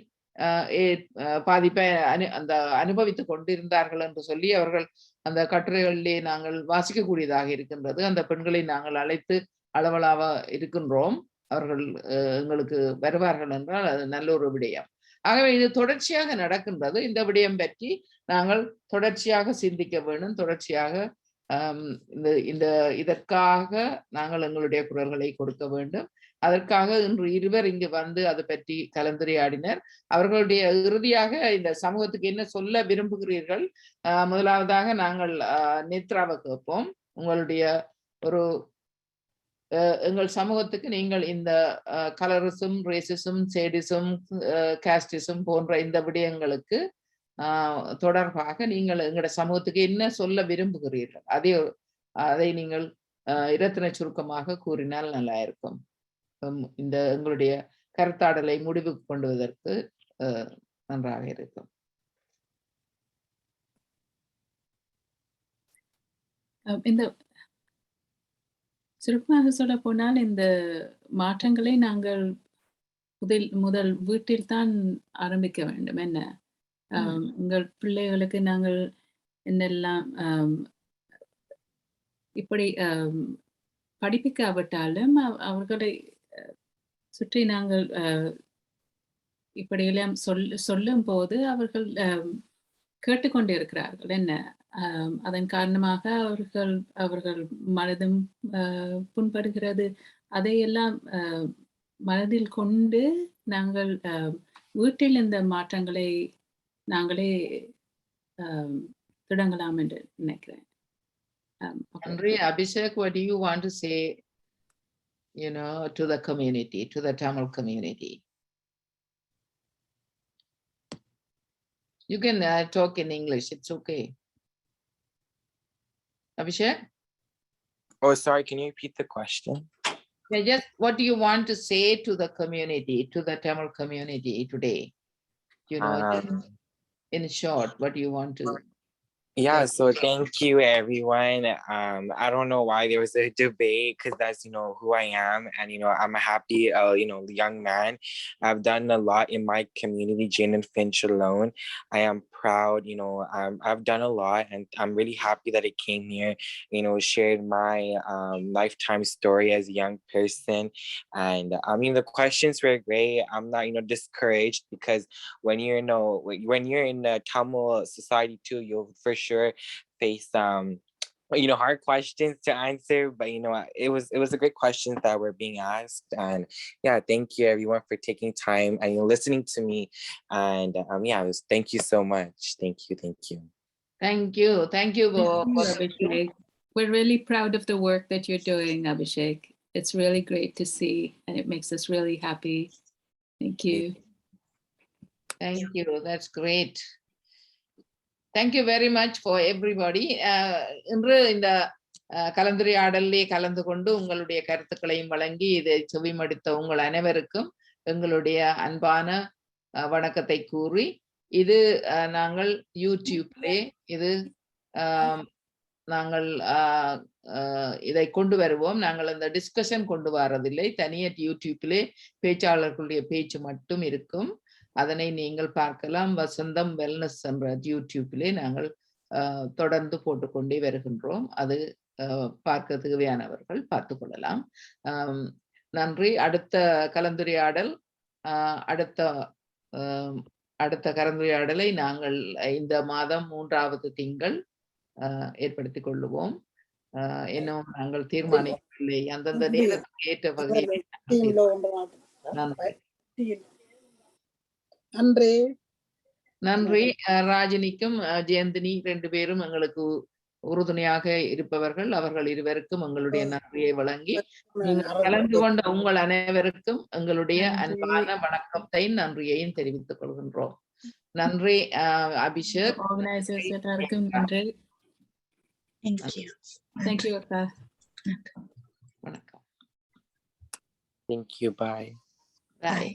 S1: அந்த அனுபவித்துக் கொண்டிருந்தார்கள் என்று சொல்லி அவர்கள் அந்த கட்டுரைகளிலே நாங்கள் வாசிக்கக்கூடியதாக இருக்கின்றது. அந்த பெண்களை நாங்கள் அழைத்து அளவலாக இருக்கின்றோம். அவர்கள் எங்களுக்கு வருவார்கள் என்றால் அது நல்ல ஒரு விடயம். ஆகவே இது தொடர்ச்சியாக நடக்கின்றது. இந்த விடயம் பற்றி நாங்கள் தொடர்ச்சியாக சிந்திக்க வேண்டும். தொடர்ச்சியாக இதற்காக நாங்கள் எங்களுடைய குரல்களை கொடுக்க வேண்டும். அதற்காக இன்று இருவர் இங்கு வந்து அதை பற்றி கலந்துரையாடினர். அவர்களுடைய இறுதியாக இந்த சமூகத்துக்கு என்ன சொல்ல விரும்புகிறீர்கள்? முதலாவதாக நாங்கள் நேத்ராவை கேட்போம். உங்களுடைய எங்கள் சமூகத்துக்கு நீங்கள் இந்த கலரிசம், ரேசிசம், சேடிசம், காஸ்டிசம் போன்ற இந்த விடயங்களுக்கு தொடர்பாக நீங்கள் எங்களுடைய சமூகத்துக்கு என்ன சொல்ல விரும்புகிறீர்கள்? அதை நீங்கள் இரத்தின சுருக்கமாக கூறினால் நல்லா இருக்கும். இந்த எங்களுடைய கருத்தாடலை முடிவுக்கு கொண்டுவதற்கு நன்றாக இருக்கும்.
S3: இந்த சுருக்கமாக சொல்ல போனால் இந்த மாற்றங்களை நாங்கள் முதல் வீட்டில் தான் ஆரம்பிக்க வேண்டும். என்ன உங்கள் பிள்ளைகளுக்கு நாங்கள் என்னெல்லாம் இப்படி படிப்பிக்காவிட்டாலும் அவர்களை சுற்றி நாங்கள் இப்படியெல்லாம் சொல்லும் போது அவர்கள் கேட்டுக்கொண்டே இருக்கிறார்கள். என்ன அதன் காரணமாக அவர்கள் மனதும் புண்படுகிறது. அதையெல்லாம் மனதில் கொண்டு நாங்கள் வீட்டில் இந்த மாற்றங்களை நாங்களே தொடங்கலாம் என்று நினைக்கிறேன்.
S1: Andrea, Abhishek, what do you want to say, to the community, to the Tamil community? You can talk in English, it's okay. Abhishek?
S2: Oh, sorry, can you repeat the question?
S1: Yeah, just what do you want to say to the community, to the Tamil community today? In short, what do you want to
S2: Yeah, so thank you everyone. I don't know why there was a debate because that's who I am, and I'm a happy young man. I've done a lot in my community, Jane and Finch alone. I am proud, I've done a lot, and I'm really happy that I came here, shared my lifetime story as a young person. And I mean the questions were great. I'm not discouraged, because when you're when you're in the Tamil society too, you'll for sure face hard questions to answer, but it was a great questions that were being asked. And yeah, thank you everyone for taking time and listening to me. And thank you so much. Thank you.
S1: Thank you.
S3: Thank you, Abhishek. We're really proud of the work that you're doing, Abhishek. It's really great to see, and it makes us really happy. Thank you.
S1: Thank you. That's great. Thank you very much for everybody. இன்று இந்த கலந்துரையாடலே கலந்து கொண்டு உங்களுடைய கருத்துக்களையும் வழங்கி இதை செவிமடுத்த உங்கள் அனைவருக்கும் எங்களுடைய அன்பான வணக்கத்தை கூறி, இது நாங்கள் யூடியூப்லே நாங்கள் இதை கொண்டு வருவோம். நாங்கள் அந்த டிஸ்கஷன் கொண்டு வரதில்லை. தனியாக யூடியூப்லே பேச்சாளர்களுடைய பேச்சு மட்டும் இருக்கும். அதனை நீங்கள் பார்க்கலாம். வசந்தம் வெல்னஸ் என்ற யூடியூப்லே நாங்கள் தொடர்ந்து போட்டுக்கொண்டே வருகின்றோம். அது பார்க்க தேவையானவர்கள் பார்த்து கொள்ளலாம். நன்றி. அடுத்த கலந்துரையாடல் அடுத்த கலந்துரையாடலை நாங்கள் இந்த மாதம் 3வது திங்கள் ஏற்படுத்திக் கொள்ளுவோம். இன்னும் நாங்கள் தீர்மானிக்கவில்லை. அந்தந்த நேரத்துக்கு ஏற்ற வகையில் நன்றி. நன்றி. ராஜினிக்கும் ஜெயந்தினி 2 பேரும் எங்களுக்கு உறுதுணையாக இருப்பவர்கள். அவர்கள் இருவருக்கும் எங்களுடைய நன்றியை வழங்கி, நீங்கள் கலந்து கொண்ட உங்கள் அனைவருக்கும் எங்களுடைய அன்பான வணக்கத்தையும் நன்றியையும் தெரிவித்துக் கொள்கின்றோம். நன்றி அபிஷேக்.
S3: நன்றி. Thank you.
S1: வணக்கம்.
S2: Thank you. Bye.
S1: Bye.